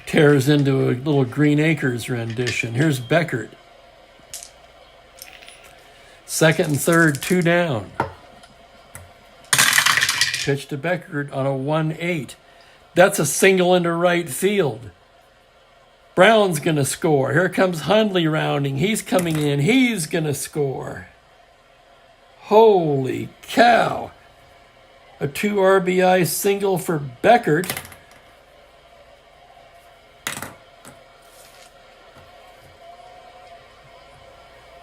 tears into a little Green Acres rendition. Here's Beckert. Second and third, 2 down. Pitch to Beckert on a 1-8. That's a single into right field. Brown's going to score. Here comes Hundley rounding. He's coming in. He's going to score. Holy cow. A 2 RBI single for Beckert.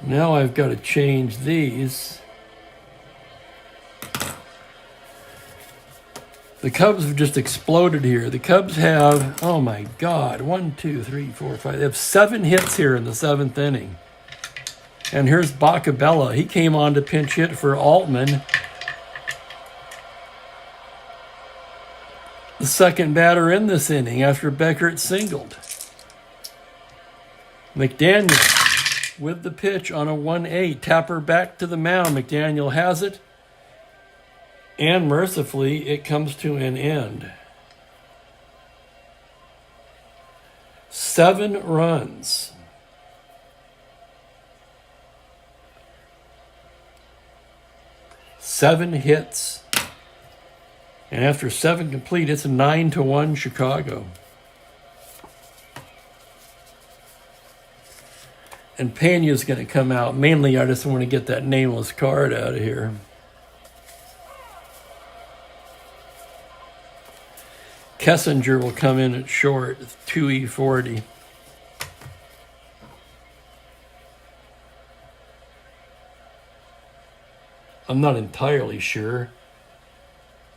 Now I've got to change these. The Cubs have just exploded here. The Cubs have, oh my God, 1, 2, 3, 4, 5. They have 7 hits here in the 7th inning. And here's Bacabella. He came on to pinch hit for Altman. The second batter in this inning after Beckert singled. McDaniel with the pitch on a 1-8. Tapper back to the mound. McDaniel has it. And mercifully, it comes to an end. 7 runs. Seven hits. And after 7 complete, it's a 9-1 Chicago. And Pena's going to come out. Mainly, I just want to get that nameless card out of here. Kessinger will come in at short, 2E40. I'm not entirely sure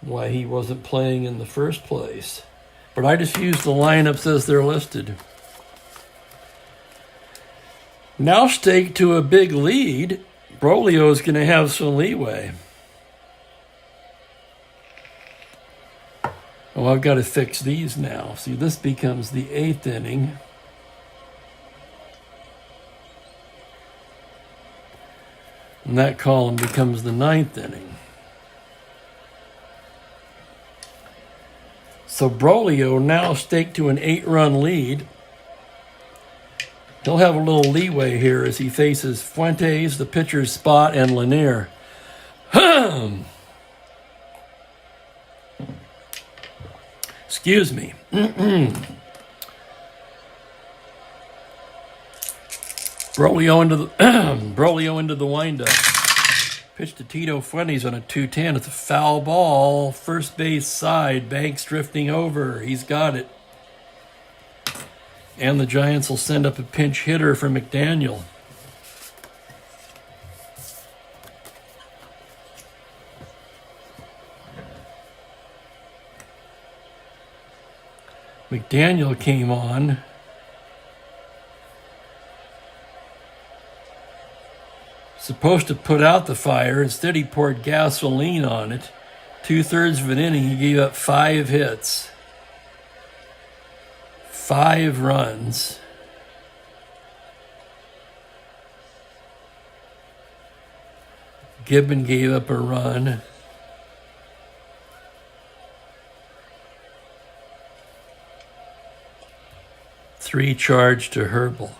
why he wasn't playing in the first place, but I just used the lineups as they're listed. Now staked to a big lead, Broglio's going to have some leeway. Oh, I've got to fix these now. See, this becomes the 8th inning. And that column becomes the 9th inning. So Broglio now staked to an 8-run lead. He'll have a little leeway here as he faces Fuentes, the pitcher's spot, and Lanier. Excuse me. Broglio into the windup. Pitch to Tito Fuentes on a 2-10. It's a foul ball. First base side. Banks drifting over. He's got it. And the Giants will send up a pinch hitter for McDaniel. McDaniel came on. Supposed to put out the fire. Instead, he poured gasoline on it. 2/3 of an inning, he gave up 5 hits. 5 runs. Gibbon gave up a run. Three charged to Herbal.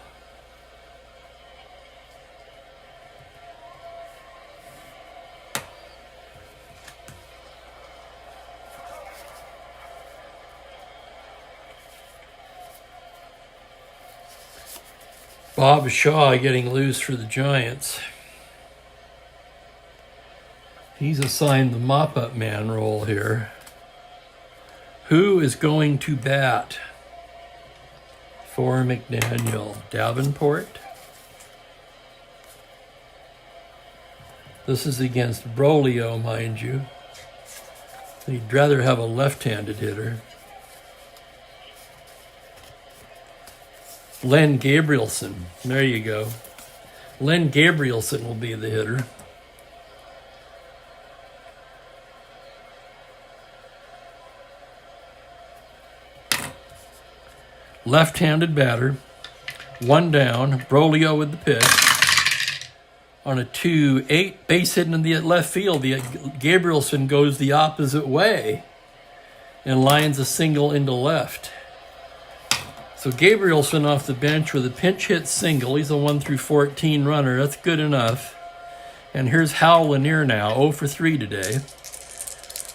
Bob Shaw getting loose for the Giants. He's assigned the mop-up man role here. Who is going to bat for McDaniel? Davenport. This is against Broglio, mind you. He'd rather have a left-handed hitter. Len Gabrielson. There you go. Len Gabrielson will be the hitter. Left-handed batter. One down. Brolio with the pitch. On a 2-8, base hit in the left field. Gabrielson goes the opposite way and lines a single into left. So Gabrielson off the bench with a pinch hit single. He's a 1-14 runner. That's good enough. And here's Hal Lanier now, 0 for 3 today.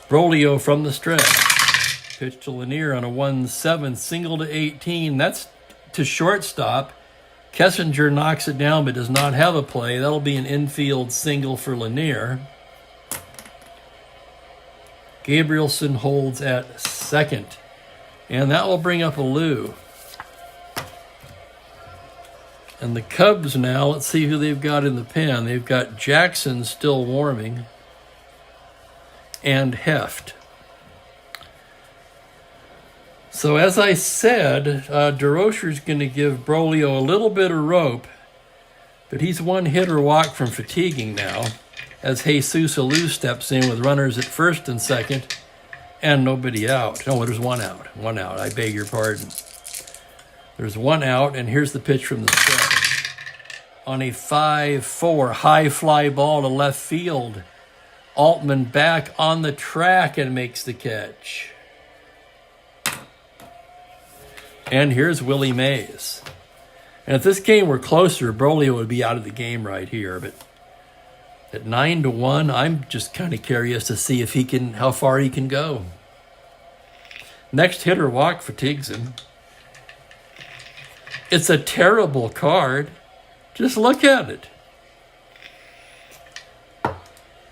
Brolio from the stretch. Pitch to Lanier on a 1-7, single to 18. That's to shortstop. Kessinger knocks it down but does not have a play. That'll be an infield single for Lanier. Gabrielson holds at second. And that will bring up a Lou. And the Cubs now, let's see who they've got in the pen. They've got Jackson still warming and Heft. So as I said, DeRocher's going to give Brolio a little bit of rope, but he's one hitter walk from fatiguing now as Jesus Alou steps in with runners at first and second and nobody out. No, there's one out. One out. I beg your pardon. There's one out, and here's the pitch from the stretch. On a 5-4 high fly ball to left field, Altman back on the track and makes the catch. And here's Willie Mays. And if this game were closer, Brolio would be out of the game right here. But at 9-1, I'm just kind of curious to see if how far he can go. Next hitter walk fatigues him. It's a terrible card. Just look at it.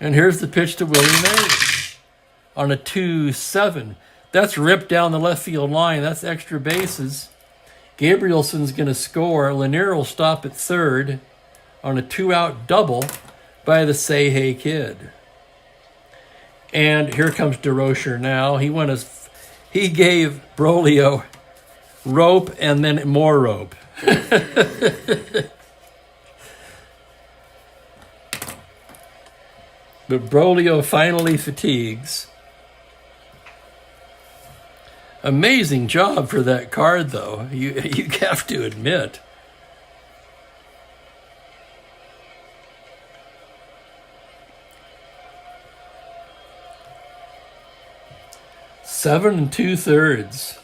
And here's the pitch to Willie Mays on a 2-7. That's ripped down the left field line. That's extra bases. Gabrielson's going to score. Lanier will stop at third on a 2-out double by the Say Hey Kid. And here comes DeRocher now. He gave Brolio rope and then more rope. But Brolio finally fatigues. Amazing job for that card, though. You have to admit. Seven 2/3.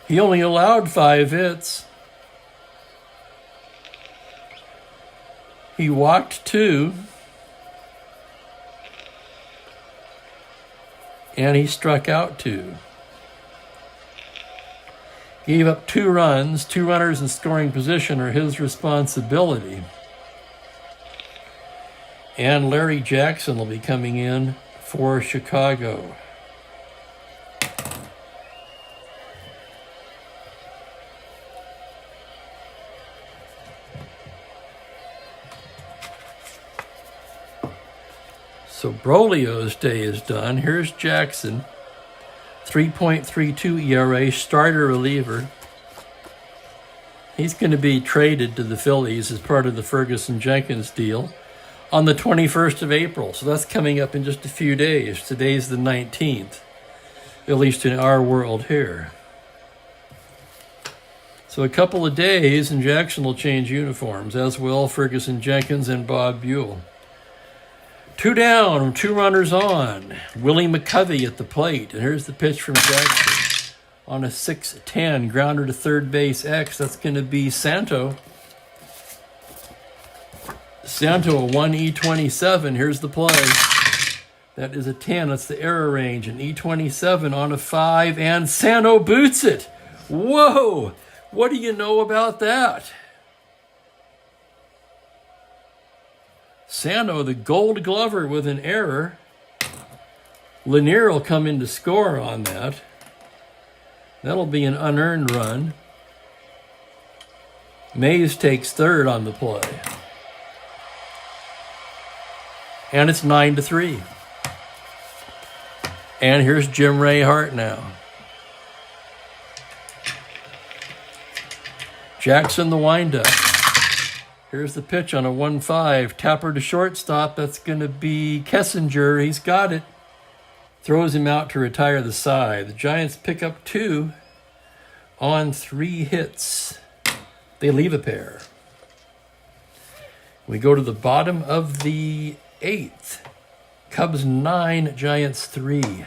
He only allowed 5 hits. He walked 2. And he struck out 2. Gave up 2 runs. 2 runners in scoring position are his responsibility. And Larry Jackson will be coming in for Chicago. So Brolio's day is done. Here's Jackson, 3.32 ERA, starter reliever. He's going to be traded to the Phillies as part of the Ferguson-Jenkins deal on the 21st of April. So that's coming up in just a few days. Today's the 19th, at least in our world here. So a couple of days and Jackson will change uniforms, as will Ferguson-Jenkins and Bob Buell. 2 down, 2 runners on. Willie McCovey at the plate. And here's the pitch from Jackson on a 6-10. Grounder to third base X. That's going to be Santo. Santo, a 1E27. Here's the play. That is a 10. That's the error range. An E27 on a 5. And Santo boots it. Whoa! What do you know about that? Santo, the Gold Glover, with an error. Lanier will come in to score on that. That'll be an unearned run. Mays takes third on the play. And it's 9-3. And here's Jim Ray Hart now. Jackson the windup. Here's the pitch on a 1-5. Tapper to shortstop. That's going to be Kessinger. He's got it. Throws him out to retire the side. The Giants pick up 2 on 3 hits. They leave a pair. We go to the bottom of the 8th. Cubs 9, Giants 3.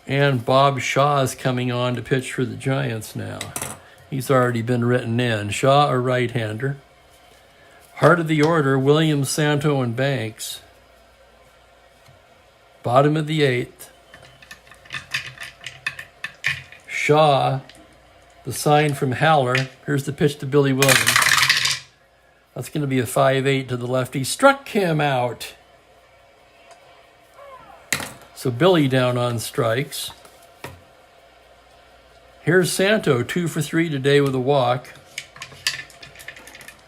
And Bob Shaw is coming on to pitch for the Giants now. He's already been written in. Shaw, a right-hander. Heart of the order, Williams, Santo, and Banks. Bottom of the 8th. Shaw, the sign from Haller. Here's the pitch to Billy Williams. That's going to be a 5-8 to the lefty. Struck him out. So Billy down on strikes. Here's Santo, 2 for 3 today with a walk.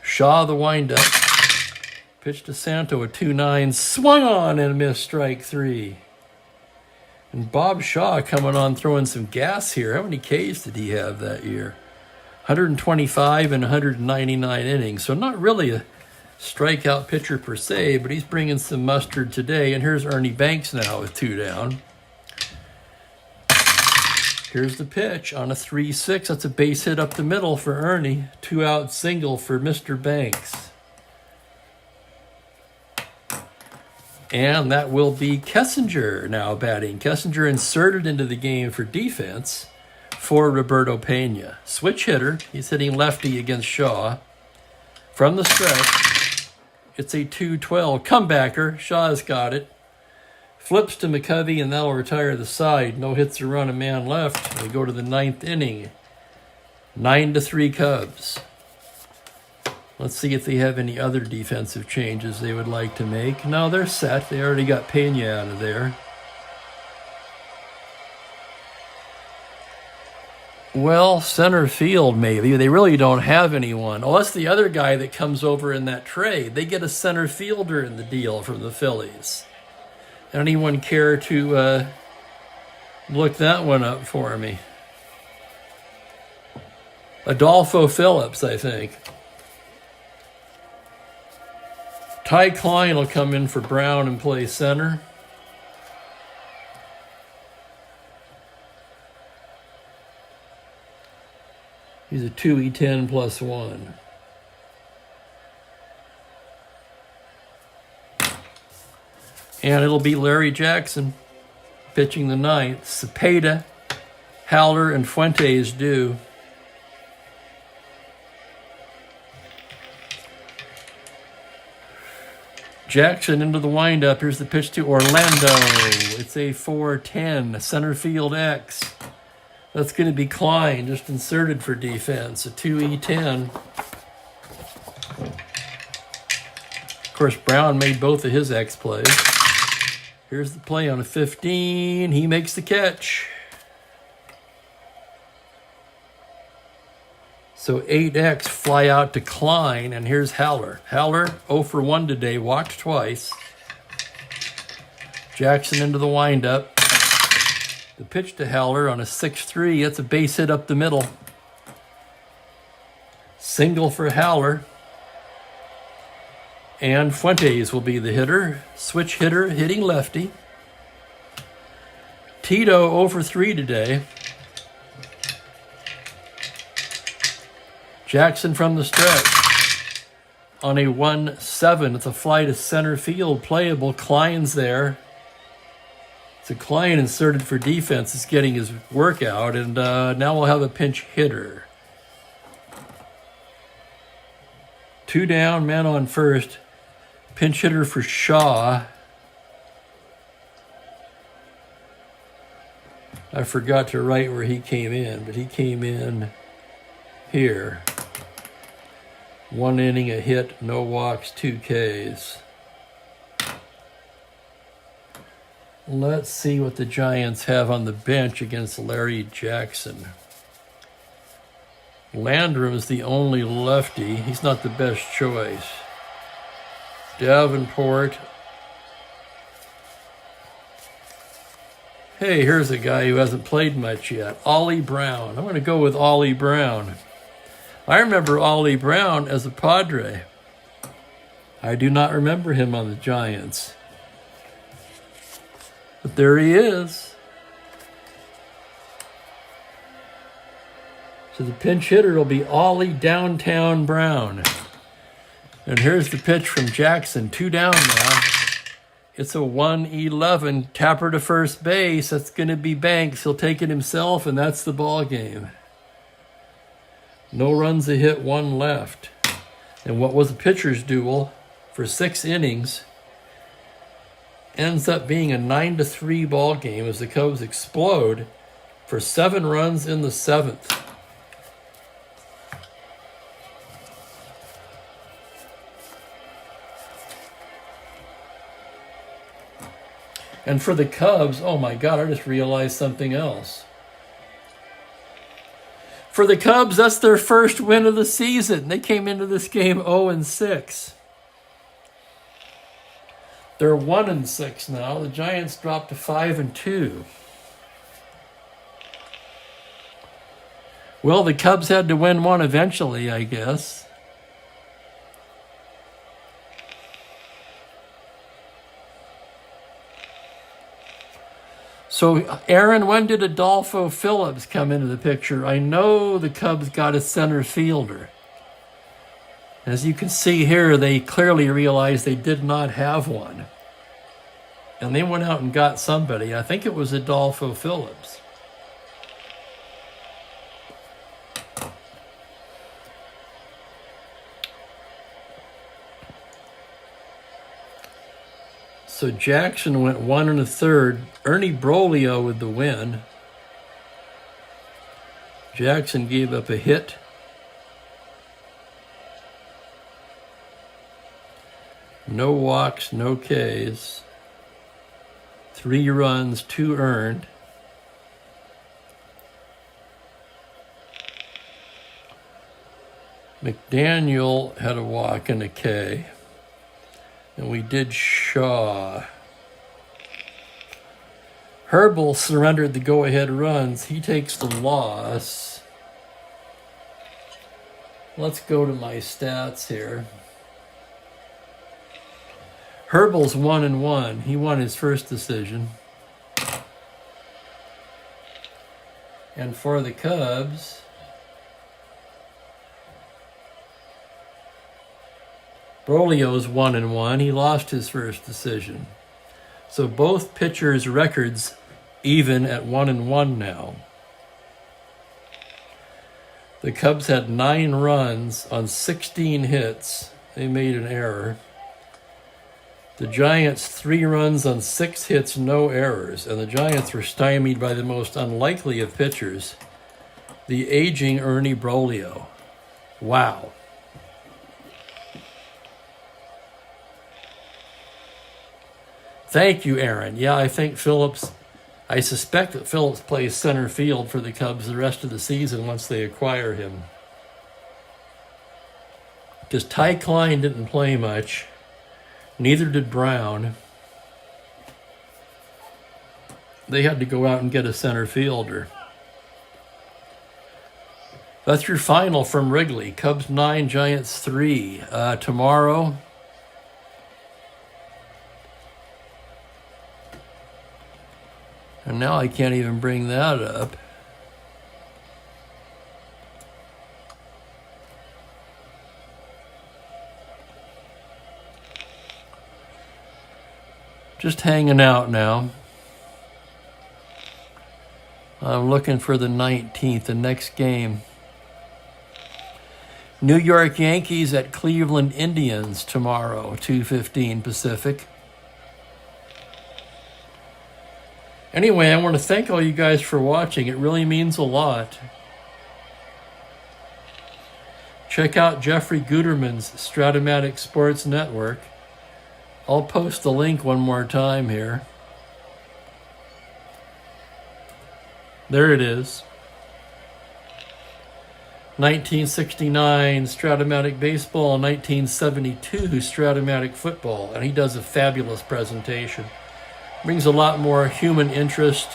Shaw the windup. Pitch to Santo, a 2-9. Swung on and missed, strike 3. And Bob Shaw coming on throwing some gas here. How many Ks did he have that year? 125 and 199 innings. So not really a strikeout pitcher per se, but he's bringing some mustard today. And here's Ernie Banks now with 2 down. Here's the pitch on a 3-6. That's a base hit up the middle for Ernie. 2-out single for Mr. Banks. And that will be Kessinger now batting. Kessinger inserted into the game for defense for Roberto Pena. Switch hitter. He's hitting lefty against Shaw. From the stretch, it's a 2-12 comebacker. Shaw's got it. Flips to McCovey, and that'll retire the side. No hits or run, a man left. We go to the 9th inning. 9-3 Cubs. Let's see if they have any other defensive changes they would like to make. No, they're set. They already got Pena out of there. Well, center field maybe. They really don't have anyone. Oh, that's the other guy that comes over in that trade. They get a center fielder in the deal from the Phillies. Anyone care to look that one up for me? Adolfo Phillips, I think. Ty Klein will come in for Brown and play center. He's a 2E10 +1. And it'll be Larry Jackson pitching the 9th. Cepeda, Haller, and Fuentes due. Jackson into the windup. Here's the pitch to Orlando. It's a 4-10, center field X. That's going to be Klein, just inserted for defense, a 2E10. Of course, Brown made both of his X plays. Here's the play on a 15. He makes the catch. So 8X fly out to Klein, and here's Haller. Haller 0 for 1 today, walked twice. Jackson into the windup. The pitch to Haller on a 6-3. That's a base hit up the middle. Single for Haller. And Fuentes will be the hitter. Switch hitter hitting lefty. Tito 0 for 3 today. Jackson from the stretch on a 1-7. It's a fly to center field, playable. Klein's there. So Klein inserted for defense is getting his workout, and now we'll have a pinch hitter. 2 down, man on first. Pinch hitter for Shaw. I forgot to write where he came in, but he came in here. 1 inning, a hit, no walks, 2 Ks. Let's see what the Giants have on the bench against Larry Jackson. Landrum's the only lefty. He's not the best choice. Davenport. Hey, here's a guy who hasn't played much yet. Ollie Brown. I'm going to go with Ollie Brown. I remember Ollie Brown as a Padre. I do not remember him on the Giants. But there he is. So the pinch hitter will be Ollie Downtown Brown. And here's the pitch from Jackson. 2 down now. It's a 1-11. Tapper to first base. That's going to be Banks. He'll take it himself, and that's the ball game. No runs, a hit, 1 left. And what was a pitcher's duel for 6 innings ends up being a 9-3 ball game as the Cubs explode for 7 runs in the 7th. And for the Cubs, oh my God, I just realized something else. For the Cubs, that's their first win of the season. They came into this game 0-6. They're 1-6 now. The Giants dropped to 5-2. Well, the Cubs had to win one eventually, I guess. So, Aaron, when did Adolfo Phillips come into the picture? I know the Cubs got a center fielder. As you can see here, they clearly realized they did not have one. And they went out and got somebody. I think it was Adolfo Phillips. So Jackson went 1 1/3. Ernie Broglio with the win. Jackson gave up a hit. No walks, no Ks. 3 runs, 2 earned. McDaniel had a walk and a K. And we did Shaw. Herbal surrendered the go-ahead runs. He takes the loss. Let's go to my stats here. Herbal's 1-1. He won his first decision. And for the Cubs, Broglio's 1-1. He lost his first decision. So both pitchers' records even at 1-1 now. The Cubs had 9 runs on 16 hits. They made an error. The Giants 3 runs on 6 hits, no errors. And the Giants were stymied by the most unlikely of pitchers, the aging Ernie Broglio. Wow. Thank you, Aaron. Yeah, I suspect that Phillips plays center field for the Cubs the rest of the season once they acquire him. Because Ty Klein didn't play much. Neither did Brown. They had to go out and get a center fielder. That's your final from Wrigley. Cubs 9, Giants 3. Tomorrow, and now I can't even bring that up. Just hanging out now. I'm looking for the 19th, the next game. New York Yankees at Cleveland Indians tomorrow, 2:15 Pacific. Anyway, I want to thank all you guys for watching. It really means a lot. Check out Jeffrey Guterman's Strat-O-Matic Sports Network. I'll post the link one more time here. There it is. 1969 Strat-O-Matic baseball, 1972 Strat-O-Matic football, and he does a fabulous presentation. Brings a lot more human interest.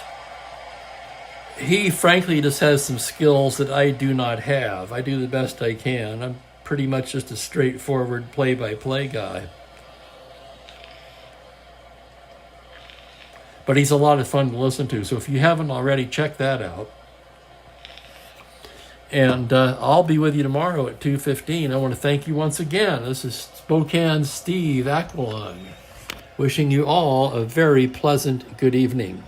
He frankly just has some skills that I do not have. I do the best I can. I'm pretty much just a straightforward play-by-play guy. But he's a lot of fun to listen to, so if you haven't already, check that out. And I'll be with you tomorrow at 2:15. I want to thank you once again. This is Spokane Steve Aquilung, wishing you all a very pleasant good evening.